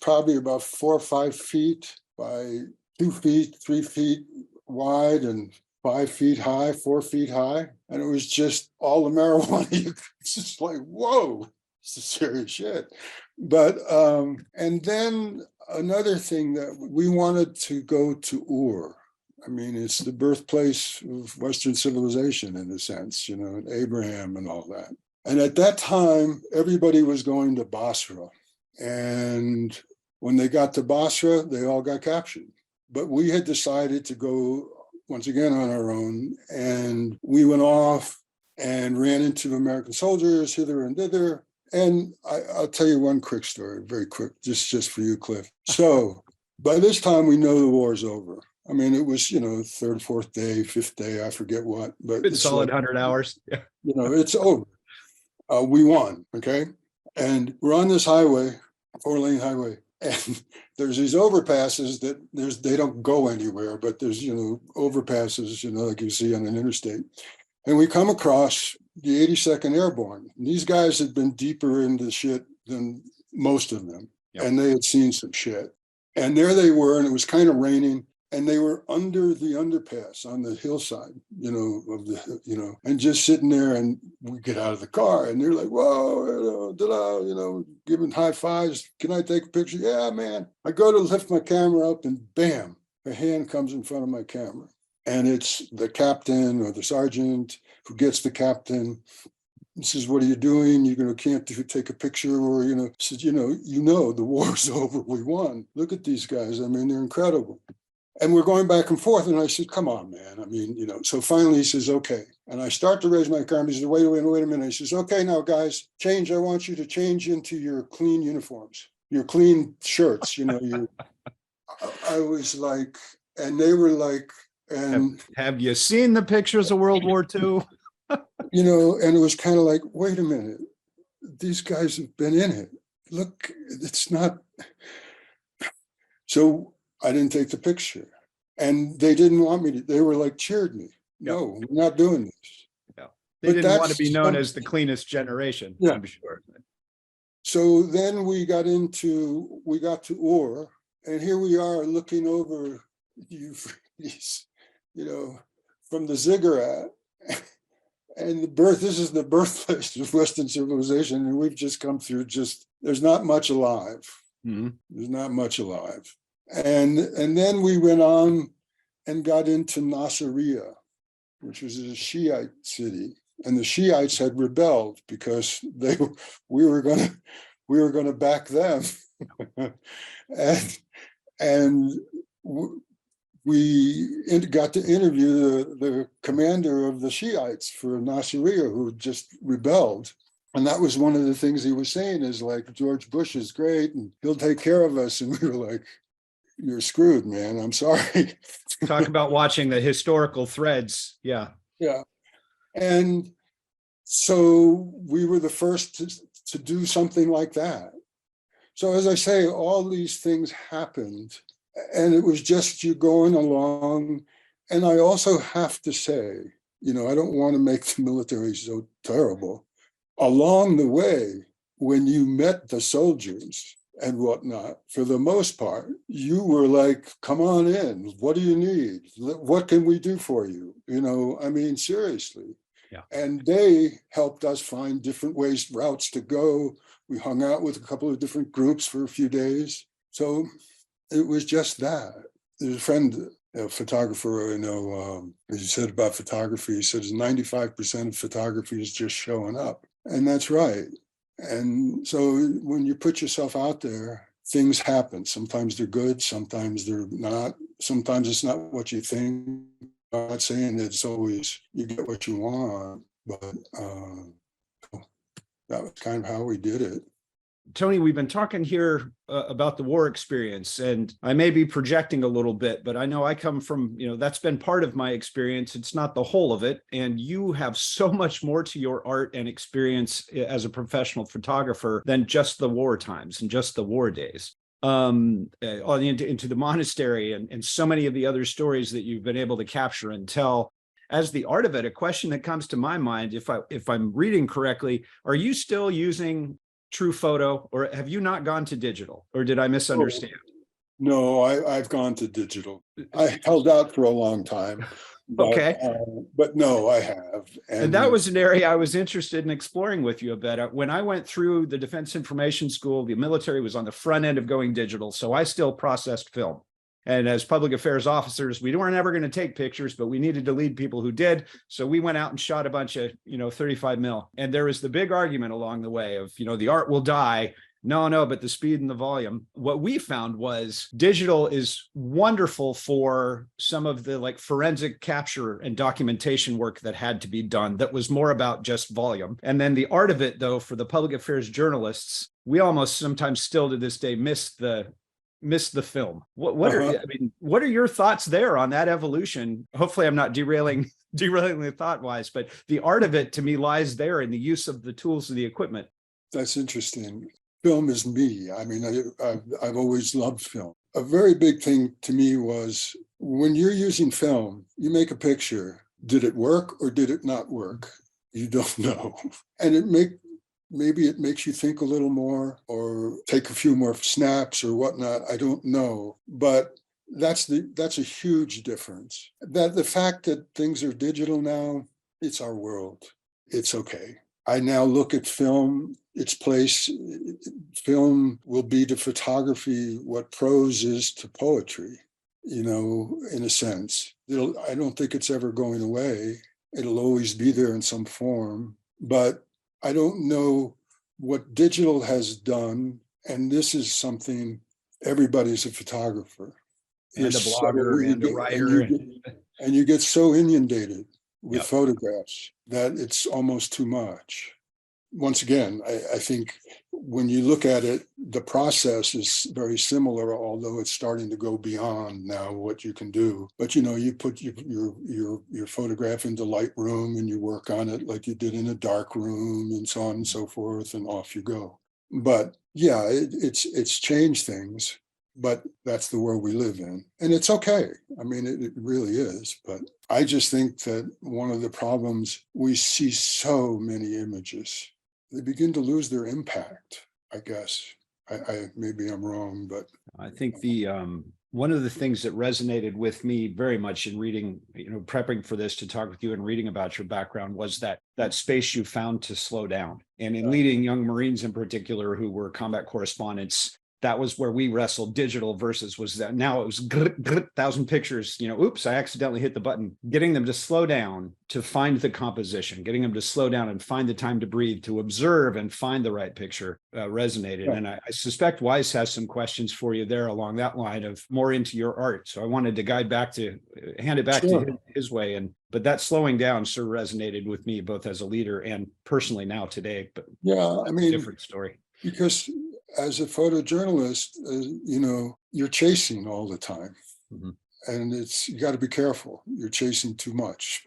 probably about 4 or 5 feet by 2 feet, 3 feet wide, and 5 feet high, 4 feet high. And it was just all the marijuana. It's just like, whoa, this is serious shit. But, and then another thing that we wanted to go to Ur. I mean, it's the birthplace of Western civilization in a sense, and Abraham and all that. And at that time, everybody was going to Basra. And when they got to Basra, they all got captured. But we had decided to go once again on our own, and we went off and ran into American soldiers hither and thither. And I'll tell you one quick story, very quick, just for you, Cliff. So by this time, we know the war's over. I mean, it was, third, fourth day, fifth day, I forget what. But it's solid 100 hours. Yeah. It's over. We won, okay? And we're on this highway, 4-lane highway. And there's these overpasses that they don't go anywhere, but there's, overpasses, like you see on an interstate. And we come across the 82nd Airborne. And these guys had been deeper into shit than most of them, Yep. and they had seen some shit. And there they were, and it was kind of raining, and they were under the underpass on the hillside, and just sitting there, and we get out of the car, and they're like, whoa, giving high fives. Can I take a picture? Yeah, man. I go to lift my camera up, and bam, a hand comes in front of my camera. And it's the captain or the sergeant who gets the captain. He says, what are you doing? Can't take a picture, or, says, the war's over. We won. Look at these guys. I mean, they're incredible. And we're going back and forth. And I said, come on, man. I mean, so finally he says, okay. And I start to raise my camera. He says, wait a minute. He says, okay, now guys, change. I want you to change into your clean uniforms, your clean shirts. I was like, and they were like, and have you seen the pictures of World War II? And it was kind of like, wait a minute, these guys have been in it. Look, it's not. So I didn't take the picture, and they didn't want me to. They were like, cheered me. No, we're not doing this. Yeah, they didn't want to be known as the cleanest generation. Yeah. I'm sure. So then we got to Ur, and here we are looking over Euphrates, from the ziggurat. And this is the birthplace of Western civilization, and we've just come through. There's not much alive. Mm-hmm. There's not much alive, and then we went on and got into Nasiriyah, which was a Shiite city, and the Shiites had rebelled because we were going to back them, and we got to interview the commander of the Shiites for Nasiriyah, who just rebelled. And that was one of the things he was saying, is like, George Bush is great and he'll take care of us. And we were like, you're screwed, man. I'm sorry. Talk about watching the historical threads. Yeah. Yeah. And so we were the first to do something like that. So as I say, all these things happened. And it was just you going along. And I also have to say, I don't want to make the military so terrible. Along the way, when you met the soldiers and whatnot, for the most part, you were like, come on in. What do you need? What can we do for you? Seriously. Yeah. And they helped us find different routes to go. We hung out with a couple of different groups for a few days. So it was just that. There's a friend, a photographer I know, he said about photography, he says 95% of photography is just showing up. And that's right. And so when you put yourself out there, things happen. Sometimes they're good, sometimes they're not. Sometimes it's not what you think. I'm not saying that it's always you get what you want, but that was kind of how we did it. Tony, we've been talking here about the war experience, and I may be projecting a little bit, but I know I come from, that's been part of my experience. It's not the whole of it. And you have so much more to your art and experience as a professional photographer than just the war times and just the war days. Into the monastery and so many of the other stories that you've been able to capture and tell. As the art of it, a question that comes to my mind, if I'm reading correctly, are you still using True Photo, or have you not gone to digital, or did I misunderstand? No, I've gone to digital. I held out for a long time. But, okay. But no, I have. And that was an area I was interested in exploring with you about. When I went through the Defense Information School, the military was on the front end of going digital. So I still processed film. And as public affairs officers, we weren't ever going to take pictures, but we needed to lead people who did. So we went out and shot a bunch of, 35 mil. And there was the big argument along the way of, the art will die. No, but the speed and the volume. What we found was digital is wonderful for some of the forensic capture and documentation work that had to be done that was more about just volume. And then the art of it, though, for the public affairs journalists, we almost sometimes still to this day miss the film. What are your thoughts there on that evolution? Hopefully I'm not derailing the thought wise, but the art of it to me lies there in the use of the tools and the equipment. That's interesting. Film is me. I've always loved film. A very big thing to me was when you're using film, you make a picture. Did it work or did it not work? You don't know. And maybe it makes you think a little more or take a few more snaps or whatnot. I don't know. But that's a huge difference. That the fact that things are digital now, it's our world. It's okay. I now look at film, its place. Film will be to photography what prose is to poetry, in a sense. I don't think it's ever going away. It'll always be there in some form. But I don't know what digital has done. And this is something, everybody's a photographer. And a blogger and a writer. And you get so inundated with photographs that it's almost too much. Once again, I think when you look at it, the process is very similar, although it's starting to go beyond now what you can do. But you put your photograph into Lightroom and you work on it like you did in a dark room and so on and so forth, and off you go. But yeah, it's changed things. But that's the world we live in. And it's okay. I mean, it really is. But I just think that one of the problems, we see so many images, they begin to lose their impact, I guess. Maybe I'm wrong, but I think one of the things that resonated with me very much in reading, prepping for this to talk with you and reading about your background was that space you found to slow down. And in leading young Marines in particular who were combat correspondents, that was where we wrestled digital versus was that now it was 1,000 pictures, oops, I accidentally hit the button, getting them to slow down to find the composition, getting them to slow down and find the time to breathe, to observe and find the right picture resonated. Yeah. And I suspect Wise has some questions for you there along that line of more into your art. So I wanted to hand it back to his way. But that slowing down sure resonated with me, both as a leader and personally now today, but yeah, I mean, different story. Because as a photojournalist, you're chasing all the time. Mm-hmm. And you got to be careful. You're chasing too much.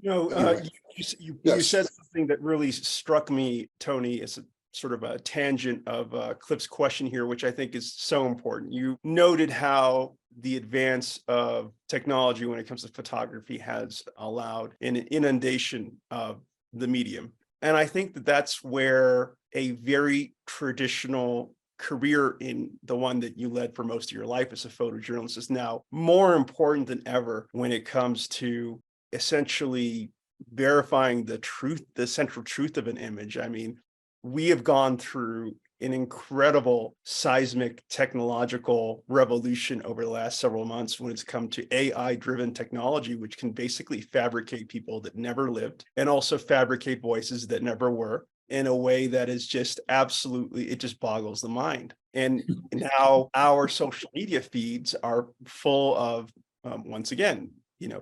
Anyway. You said something that really struck me, Tony, as a sort of a tangent of Cliff's question here, which I think is so important. You noted how the advance of technology when it comes to photography has allowed an inundation of the medium. And I think that that's where a very traditional career in the one that you led for most of your life as a photojournalist is now more important than ever when it comes to essentially verifying the truth, the central truth of an image. I mean, we have gone through an incredible seismic technological revolution over the last several months when it's come to AI-driven technology, which can basically fabricate people that never lived and also fabricate voices that never were in a way that is just absolutely, it just boggles the mind. And now our social media feeds are full of, once again,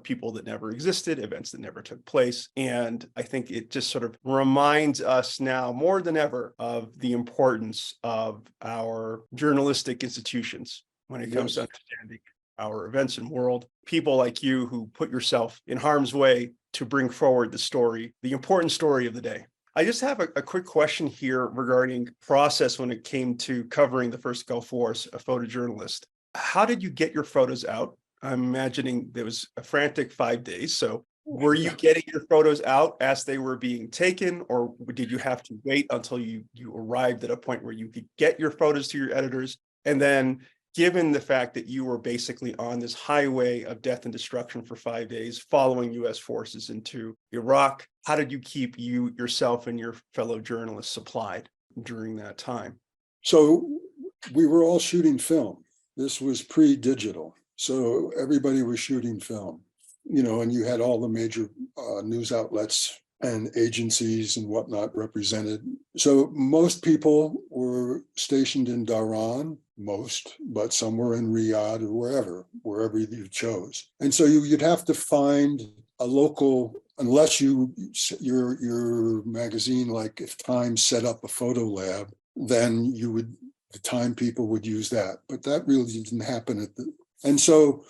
people that never existed, events that never took place. And I think it just sort of reminds us now more than ever of the importance of our journalistic institutions when it comes to understanding our events and world. People like you who put yourself in harm's way to bring forward the story, the important story of the day. I just have a quick question here regarding process when it came to covering the first Gulf War as a photojournalist. How did you get your photos out? I'm imagining there was a frantic 5 days. So were you getting your photos out as they were being taken, or did you have to wait until you arrived at a point where you could get your photos to your editors? And then given the fact that you were basically on this highway of death and destruction for 5 days following U.S. forces into Iraq, how did you keep yourself and your fellow journalists supplied during that time? So we were all shooting film. This was pre-digital. So everybody was shooting film, and you had all the major news outlets and agencies and whatnot represented. So most people were stationed in Dhahran, but some were in Riyadh or wherever you chose. And so you'd have to find a local, unless your magazine, like if Time set up a photo lab, then the Time people would use that. But that really didn't happen and so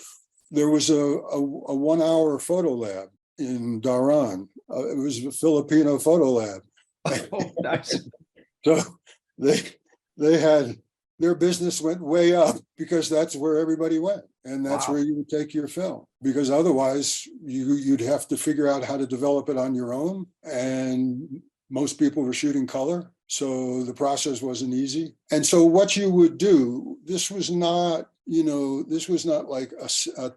there was a 1 hour photo lab in Dhahran. It was a Filipino photo lab. Oh, nice. So they had, their business went way up because that's where everybody went. And that's where you would take your film, because otherwise you'd have to figure out how to develop it on your own. And Most people were shooting color, so the process wasn't easy. And so what you would do, this was not like a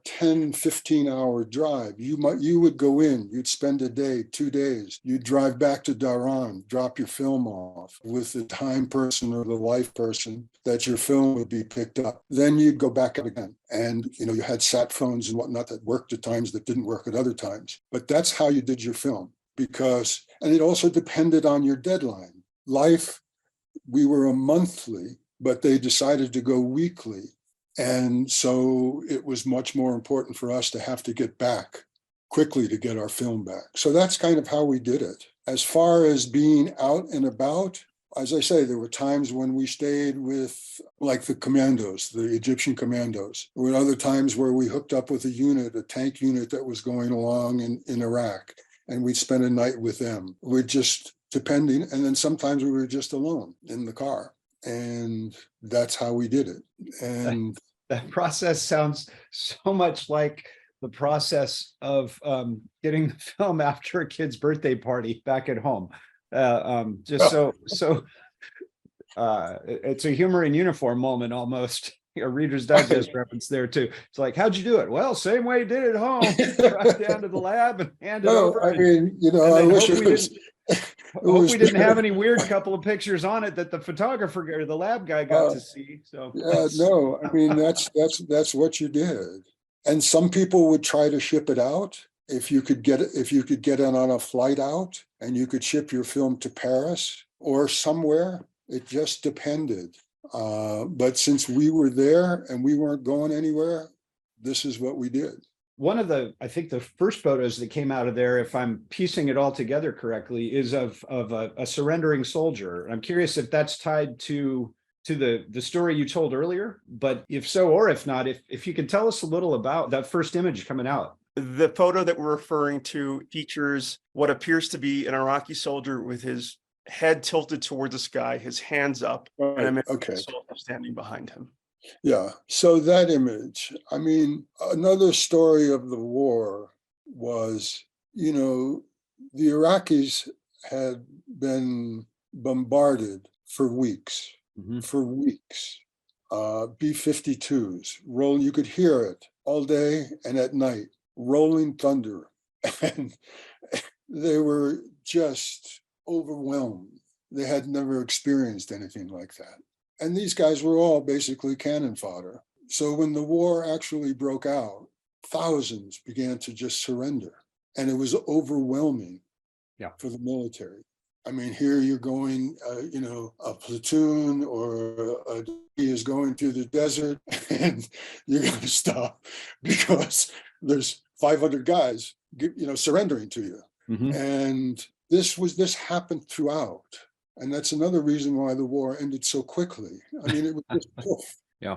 10, 15-hour drive. You would go in, you'd spend a day, 2 days, you'd drive back to Dhahran, drop your film off with the time person or the life person that your film would be picked up. Then you'd go back out again. And, you had sat phones and whatnot that worked at times that didn't work at other times. But that's how you did your film. And it also depended on your deadline. Life, we were a monthly, but they decided to go weekly. And so it was much more important for us to have to get back quickly to get our film back. So that's kind of how we did it. As far as being out and about, as I say, there were times when we stayed with like the commandos, the Egyptian commandos. There were other times where we hooked up with a tank unit that was going along in Iraq. And we'd spend a night with them. We're just depending. And then sometimes we were just alone in the car. And that's how we did it. And that process sounds so much like the process of getting the film after a kid's birthday party back at home. It's a humor in uniform moment almost. A Reader's Digest reference there too. It's like, how'd you do it? Well, same way you did it at home. Right down to the lab and hand it over. I mean, I wish we didn't have any weird couple of pictures on it that the photographer or the lab guy got to see. So yeah, no, I mean that's what you did. And some people would try to ship it out if you could get it on a flight out and you could ship your film to Paris or somewhere. It just depended. But since we were there and we weren't going anywhere, this is what we did. One of I think the first photos that came out of there, if I'm piecing it all together correctly, is of a surrendering soldier. I'm curious if that's tied to the story you told earlier, but if so, or if not, if you could tell us a little about that first image coming out. The photo that we're referring to features what appears to be an Iraqi soldier with his head tilted toward the sky, his hands up, Right. and a Okay. soldier standing behind him. Yeah. So that image, I mean, another story of the war was, the Iraqis had been bombarded for weeks, B-52s, you could hear it all day and at night, rolling thunder. And they were just overwhelmed. They had never experienced anything like that. And these guys were all basically cannon fodder. So when the war actually broke out, thousands began to just surrender. And it was overwhelming for the military. I mean, here you're going, a platoon or a is going through the desert and you're going to stop because there's 500 guys, surrendering to you. Mm-hmm. And this happened throughout. And that's another reason why the war ended so quickly. I mean, it was just poof. Yeah.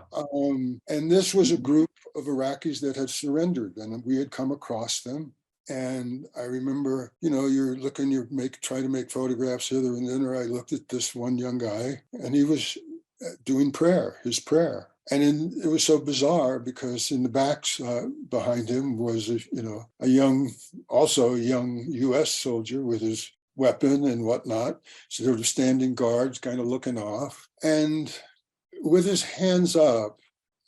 And this was a group of Iraqis that had surrendered, and we had come across them. And I remember, you're looking, try to make photographs hither and thither. I looked at this one young guy, and he was doing his prayer. And it was so bizarre because in the backs behind him was, a young U.S. soldier with his weapon and whatnot, sort of standing guards, kind of looking off. And with his hands up,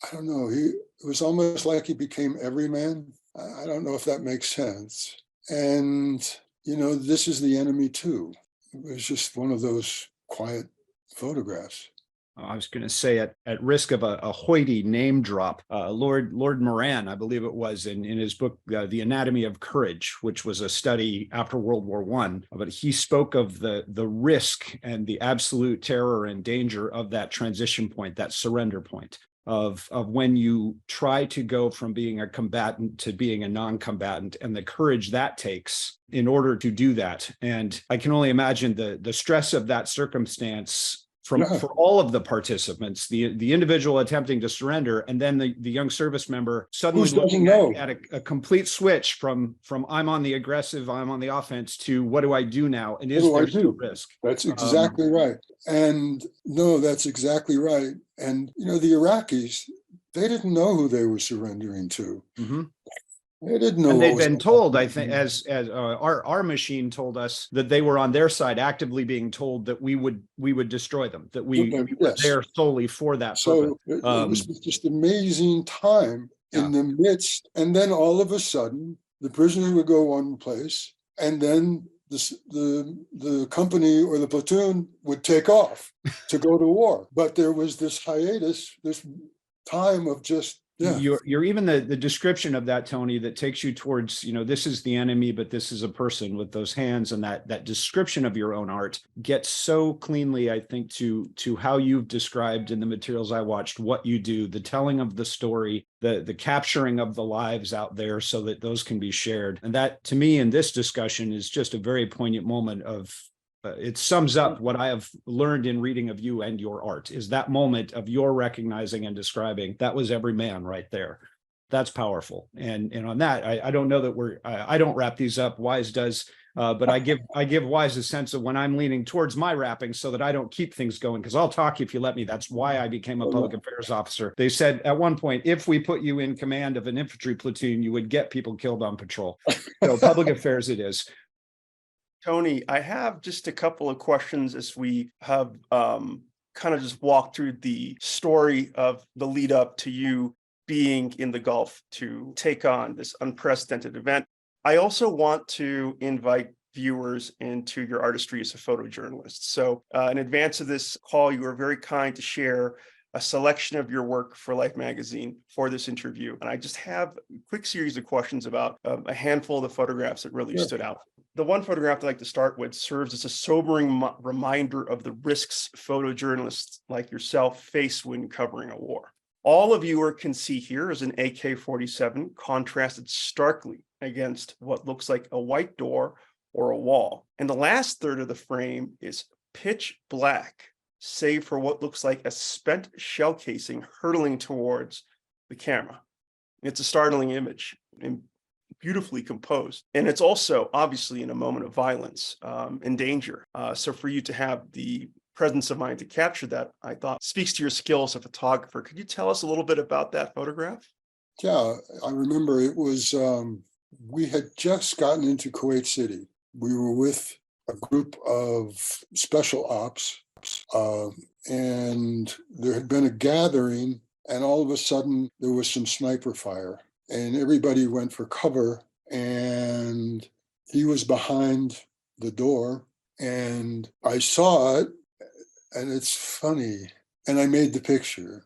I don't know, it was almost like he became everyman. I don't know if that makes sense. And, this is the enemy too. It was just one of those quiet photographs. I was going to say, at risk of a hoity name drop, Lord Moran, I believe it was, in his book, The Anatomy of Courage, which was a study after World War I, but he spoke of the risk and the absolute terror and danger of that transition point, that surrender point. Of when you try to go from being a combatant to being a non-combatant, and the courage that takes in order to do that. And I can only imagine the stress of that circumstance for all of the participants, the individual attempting to surrender, and then the young service member suddenly looking at a complete switch from I'm on the aggressive, I'm on the offense, to what do I do now? And is there still risk? That's exactly right. And no, that's exactly right. And, the Iraqis, they didn't know who they were surrendering to. Mm-hmm. I didn't know And what they'd was been going told, I on. think, as our machine told us that they were on their side, actively being told that we would destroy them, that we were Yes. there solely for that purpose. So it was just amazing time in Yeah. the midst. And then all of a sudden, the prisoner would go one place, and then the company or the platoon would take off to go to war. But there was this hiatus, this time of just, yeah. You're even the description of that, Tony, that takes you towards, this is the enemy, but this is a person with those hands, and that description of your own art gets so cleanly, I think, to how you've described in the materials I watched what you do, the telling of the story, the capturing of the lives out there so that those can be shared. And that, to me, in this discussion is just a very poignant moment of it sums up what I have learned in reading of you and your art, is that moment of your recognizing and describing that was every man right there. That's powerful. And on that, I don't know that I don't wrap these up. Wise does, but I give Wise a sense of when I'm leaning towards my wrapping so that I don't keep things going, because I'll talk if you let me. That's why I became a public affairs officer. They said at one point, if we put you in command of an infantry platoon, you would get people killed on patrol. So public affairs it is. Tony, I have just a couple of questions as we have kind of just walked through the story of the lead up to you being in the Gulf to take on this unprecedented event. I also want to invite viewers into your artistry as a photojournalist. So in advance of this call, you were very kind to share a selection of your work for Life magazine for this interview. And I just have a quick series of questions about a handful of the photographs that really stood out. The one photograph I'd like to start with serves as a sobering reminder of the risks photojournalists like yourself face when covering a war. All a viewer can see here is an AK-47 contrasted starkly against what looks like a white door or a wall. And the last third of the frame is pitch black, save for what looks like a spent shell casing hurtling towards the camera. It's a startling image and beautifully composed. And it's also obviously in a moment of violence and danger. So for you to have the presence of mind to capture that, I thought speaks to your skill as a photographer. Could you tell us a little bit about that photograph? Yeah, I remember it was, we had just gotten into Kuwait City. We were with a group of special ops, and there had been a gathering, and all of a sudden there was some sniper fire, and everybody went for cover, and he was behind the door, and I saw it, and it's funny, and I made the picture.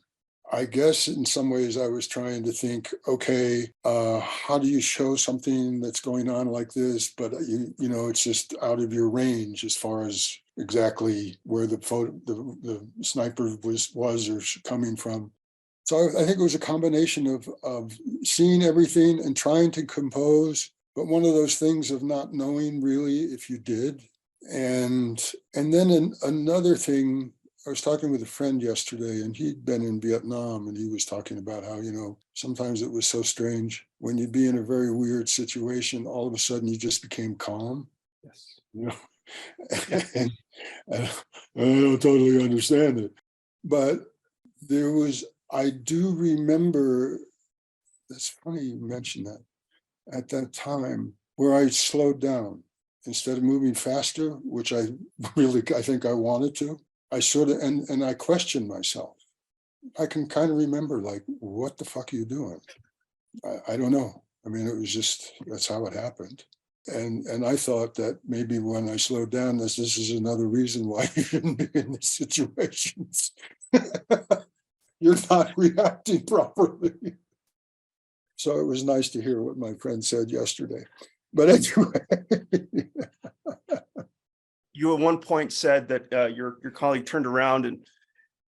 I guess in some ways I was trying to think, okay, how do you show something that's going on like this, but it's just out of your range as far as exactly where the sniper was or coming from. So I think it was a combination of seeing everything and trying to compose, but one of those things of not knowing really if you did. And then another thing, I was talking with a friend yesterday, and he'd been in Vietnam, and he was talking about how, sometimes it was so strange when you'd be in a very weird situation, all of a sudden you just became calm. Yes. And I don't totally understand it. But I do remember, it's funny you mentioned that, at that time where I slowed down. Instead of moving faster, which I think I wanted to, I sort of, and I questioned myself. I can kind of remember, like, what the fuck are you doing? I don't know. I mean, it was just, that's how it happened. And I thought that maybe when I slowed down, this is another reason why you shouldn't be in these situations. You're not reacting properly. So it was nice to hear what my friend said yesterday. But anyway. You at one point said that your colleague turned around and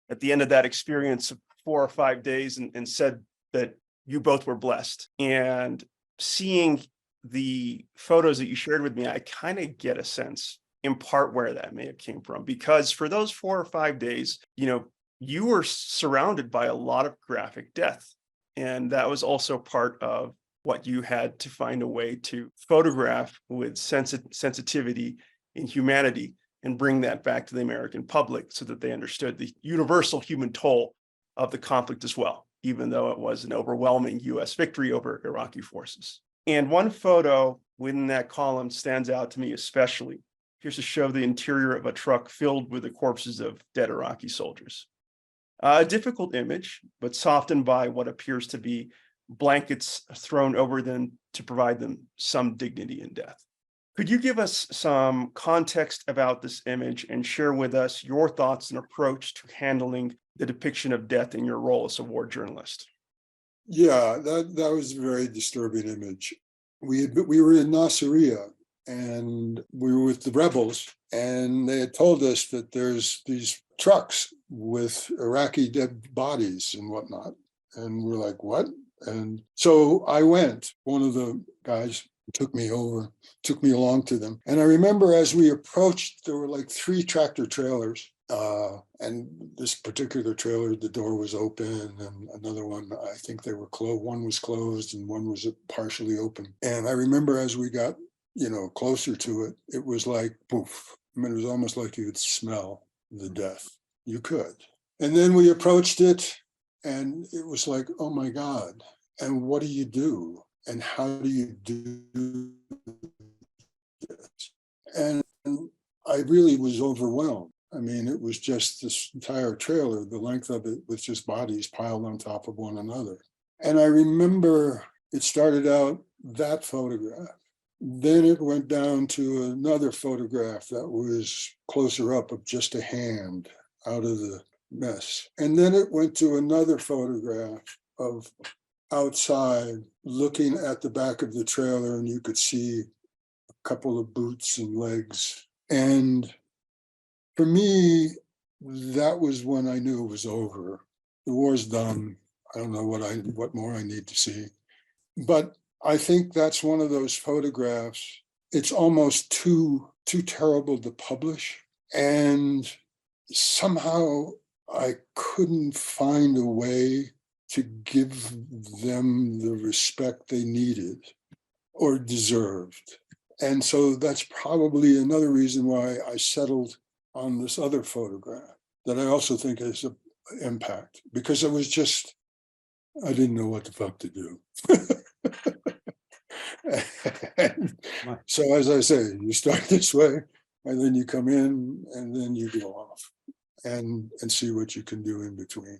at the end of that experience of 4 or 5 days and said that you both were blessed. And seeing the photos that you shared with me, I kind of get a sense in part where that may have came from, because for those 4 or 5 days, you were surrounded by a lot of graphic death. And that was also part of what you had to find a way to photograph with sensitivity and humanity and bring that back to the American public so that they understood the universal human toll of the conflict as well, even though it was an overwhelming US victory over Iraqi forces. And one photo within that column stands out to me especially. Here's to show the interior of a truck filled with the corpses of dead Iraqi soldiers. A difficult image, but softened by what appears to be blankets thrown over them to provide them some dignity in death. Could you give us some context about this image and share with us your thoughts and approach to handling the depiction of death in your role as a war journalist? Yeah, that was a very disturbing image. We were in Nasiriyah, and we were with the rebels, and they had told us that there's these trucks with Iraqi dead bodies and whatnot. And we're like, what? And so I went. One of the guys took me along to them. And I remember as we approached, there were like 3 tractor trailers. And this particular trailer, the door was open, and another one, I think they were closed. One was closed and one was partially open. And I remember as we got, closer to it, it was like poof. I mean, it was almost like you could smell the death. You could. And then we approached it, and it was like, oh my God. And what do you do? And how do you do this? And I really was overwhelmed. I mean, it was just this entire trailer, the length of it, with just bodies piled on top of one another. And I remember it started out that photograph. Then it went down to another photograph that was closer up of just a hand out of the mess. And then it went to another photograph of outside looking at the back of the trailer, and you could see a couple of boots and legs. And for me, that was when I knew it was over. The war's done. I don't know what more I need to see. But I think that's one of those photographs. It's almost too terrible to publish. And somehow I couldn't find a way to give them the respect they needed or deserved. And so that's probably another reason why I settled on this other photograph that I also think has an impact, because it was just, I didn't know what the fuck to do. So as I say, you start this way, and then you come in, and then you go off and see what you can do in between.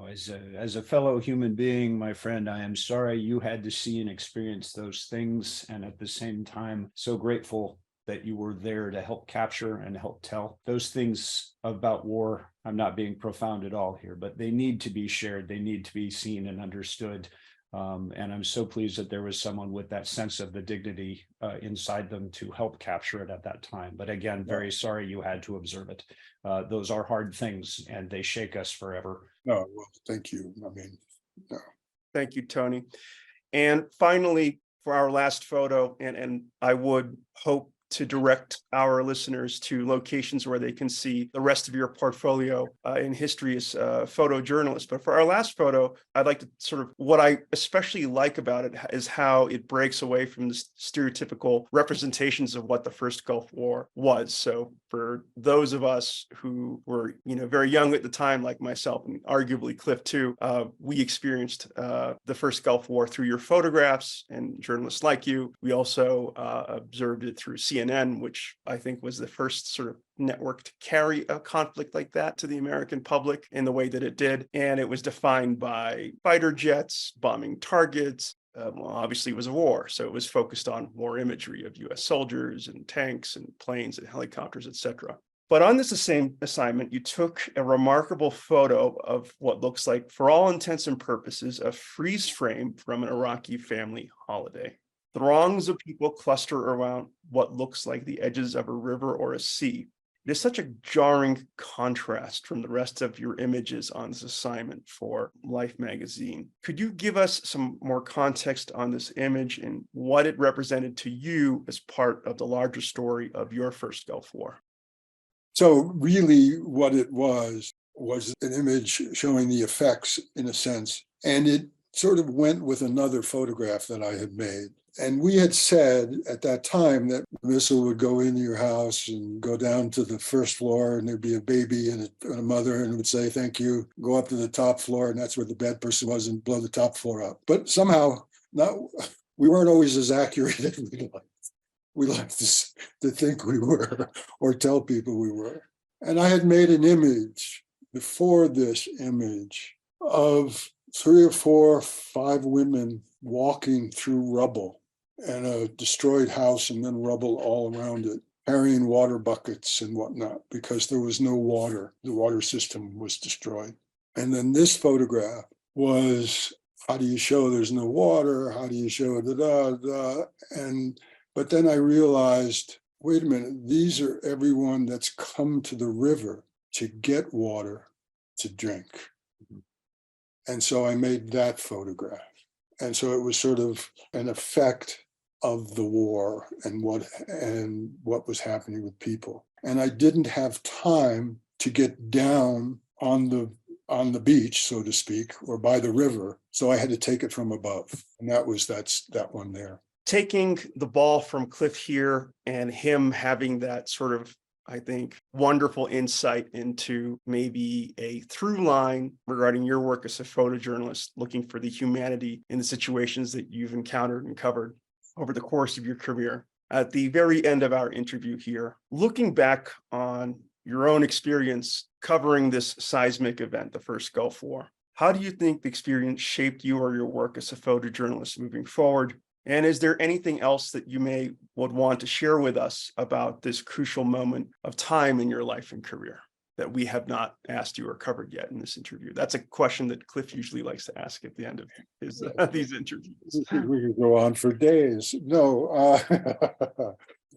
As a fellow human being, my friend, I am sorry you had to see and experience those things, and at the same time, so grateful that you were there to help capture and help tell those things about war. I'm not being profound at all here, but they need to be shared. They need to be seen and understood. And I'm so pleased that there was someone with that sense of the dignity inside them to help capture it at that time. But again, very sorry you had to observe it. Those are hard things, and they shake us forever. No, well, thank you. I mean, no. Thank you, Tony. And finally, for our last photo, and I would hope to direct our listeners to locations where they can see the rest of your portfolio in history as a photojournalist. But for our last photo, I'd like to sort of, what I especially like about it is how it breaks away from the stereotypical representations of what the first Gulf War was. So for those of us who were, very young at the time, like myself, and arguably Cliff too, we experienced the first Gulf War through your photographs and journalists like you. We also observed it through CNN, which I think was the first sort of network to carry a conflict like that to the American public in the way that it did. And it was defined by fighter jets, bombing targets. Well, obviously it was a war, so it was focused on war imagery of US soldiers and tanks and planes and helicopters, etc. But on this same assignment, you took a remarkable photo of what looks like, for all intents and purposes, a freeze frame from an Iraqi family holiday. Throngs of people cluster around what looks like the edges of a river or a sea. It is such a jarring contrast from the rest of your images on this assignment for Life magazine. Could you give us some more context on this image and what it represented to you as part of the larger story of your first Gulf War? So really what it was an image showing the effects in a sense, and it sort of went with another photograph that I had made. And we had said at that time that the missile would go into your house and go down to the first floor, and there'd be a baby and a mother, and it would say, thank you, go up to the top floor, and that's where the bad person was, and blow the top floor up. But somehow, not we weren't always as accurate as we liked to think we were, or tell people we were. And I had made an image before this image of 3 or 4, 5 women walking through rubble and a destroyed house and then rubble all around it, carrying water buckets and whatnot, because there was no water. The water system was destroyed. And then this photograph was, how do you show there's no water? How do you show da-da-da? But then I realized, wait a minute, these are everyone that's come to the river to get water to drink. And so I made that photograph. And so it was sort of an effect of the war and what was happening with people. And I didn't have time to get down on the beach, so to speak, or by the river. So I had to take it from above. And that's that one there. Taking the ball from Cliff here and him having that sort of, I think, wonderful insight into maybe a through line regarding your work as a photojournalist, looking for the humanity in the situations that you've encountered and covered over the course of your career. At the very end of our interview here, looking back on your own experience covering this seismic event, the first Gulf War, how do you think the experience shaped you or your work as a photojournalist moving forward? And is there anything else that you would want to share with us about this crucial moment of time in your life and career that we have not asked you or covered yet in this interview? That's a question that Cliff usually likes to ask at the end of these interviews. We could go on for days. No,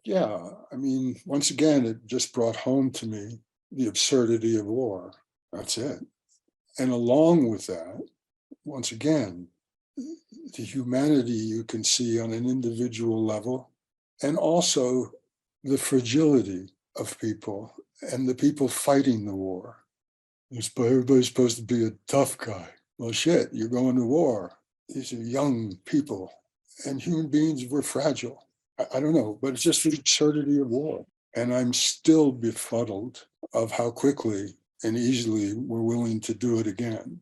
yeah, I mean, once again, it just brought home to me the absurdity of war. That's it. And along with that, once again, the humanity you can see on an individual level, and also the fragility of people and the people fighting the war. Everybody's supposed to be a tough guy. Well, shit, you're going to war. These are young people, and human beings were fragile. I don't know, but it's just the absurdity of war. And I'm still befuddled of how quickly and easily we're willing to do it again.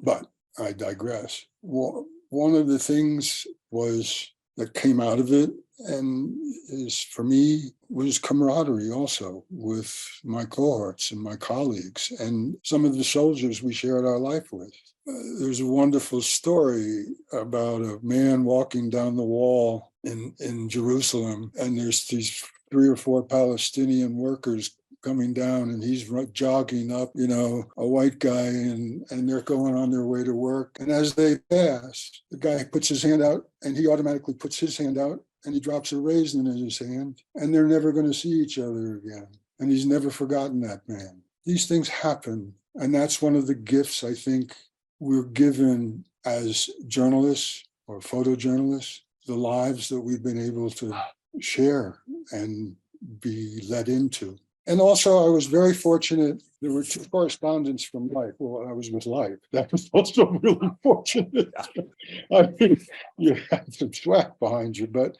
But I digress. One of the things that came out of it, and is for me, was camaraderie also with my cohorts and my colleagues and some of the soldiers we shared our life with. There's a wonderful story about a man walking down the wall in Jerusalem, and there's these 3 or 4 Palestinian workers coming down, and he's jogging up, a white guy, and they're going on their way to work. And as they pass, the guy puts his hand out, and he automatically puts his hand out, and he drops a raisin in his hand, and they're never going to see each other again. And he's never forgotten that man. These things happen, and that's one of the gifts I think we're given as journalists or photojournalists, the lives that we've been able to share and be led into. And also, I was very fortunate. There were 2 correspondents from Life. Well, I was with Life. That was also really fortunate. I mean, you had some swag behind you, but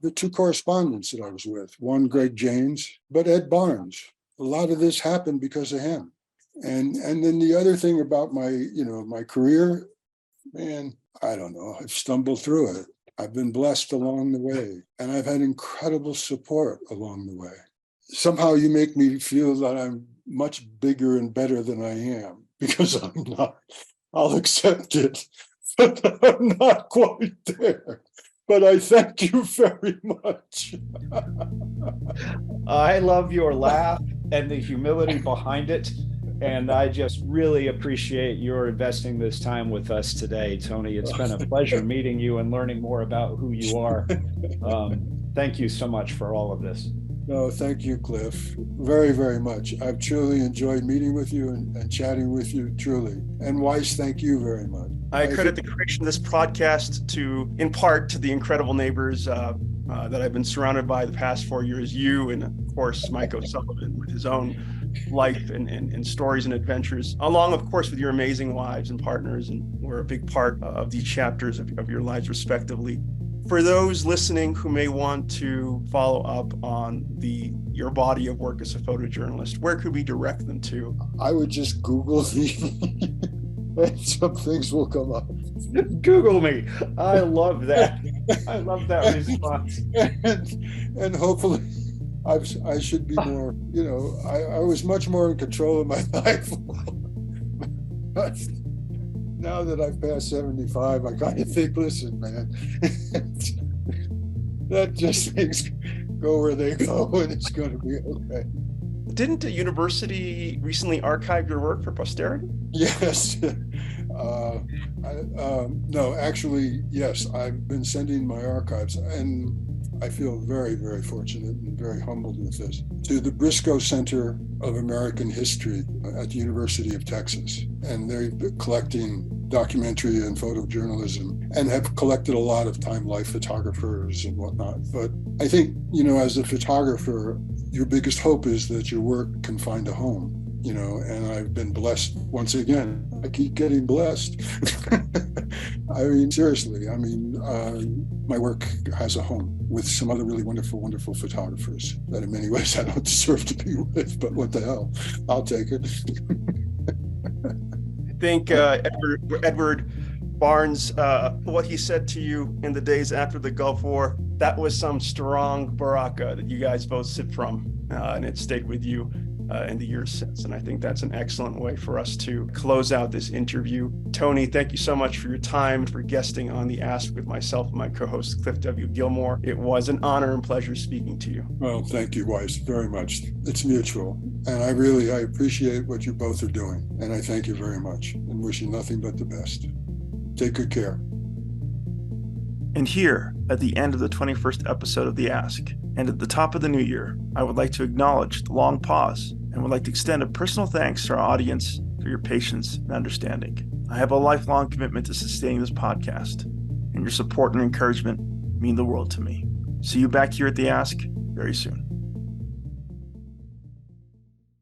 the 2 correspondents that I was with, one Greg Janes, but Ed Barnes. A lot of this happened because of him. And then the other thing about my career, man, I don't know. I've stumbled through it. I've been blessed along the way, and I've had incredible support along the way. Somehow you make me feel that I'm much bigger and better than I am, because I'm not. I'll accept it, but I'm not quite there. But I thank you very much. I love your laugh and the humility behind it. And I just really appreciate your investing this time with us today, Tony. It's been a pleasure meeting you and learning more about who you are. Thank you so much for all of this. No, thank you, Cliff, very, very much. I've truly enjoyed meeting with you and chatting with you, truly. And Weiss, thank you very much. I credit the creation of this podcast in part to the incredible neighbors that I've been surrounded by the past 4 years, you and, of course, Mike O'Sullivan with his own life and stories and adventures, along, of course, with your amazing wives and partners. And we're a big part of these chapters of your lives, respectively. For those listening who may want to follow up on your body of work as a photojournalist, where could we direct them to? I would just Google me, and some things will come up. Google me. I love that. I love that response. And hopefully I should be more, I was much more in control of my life. But now that I've passed 75, I kind of think, listen, man, that just things go where they go and it's going to be okay. Didn't the university recently archive your work for posterity? Yes. No, actually, yes, I've been sending my archives, and I feel very, very fortunate and very humbled with this, to the Briscoe Center of American History at the University of Texas. And they're collecting documentary and photojournalism and have collected a lot of Time Life photographers and whatnot. But I think, as a photographer, your biggest hope is that your work can find a home, and I've been blessed once again. I keep getting blessed. I mean, seriously, my work has a home with some other really wonderful, wonderful photographers that in many ways I don't deserve to be with, but what the hell, I'll take it. I think Edward Barnes, what he said to you in the days after the Gulf War, that was some strong baraka that you guys both sit from, and it stayed with you in the years since. And I think that's an excellent way for us to close out this interview. Tony, thank you so much for your time and for guesting on The Ask with myself and my co-host, Cliff W. Gilmore. It was an honor and pleasure speaking to you. Well, thank you, Weiss, very much. It's mutual. And I appreciate what you both are doing. And I thank you very much and wish you nothing but the best. Take good care. And here, at the end of the 21st episode of The Ask, and at the top of the new year, I would like to acknowledge the long pause and would like to extend a personal thanks to our audience for your patience and understanding. I have a lifelong commitment to sustaining this podcast, and your support and encouragement mean the world to me. See you back here at The Ask very soon.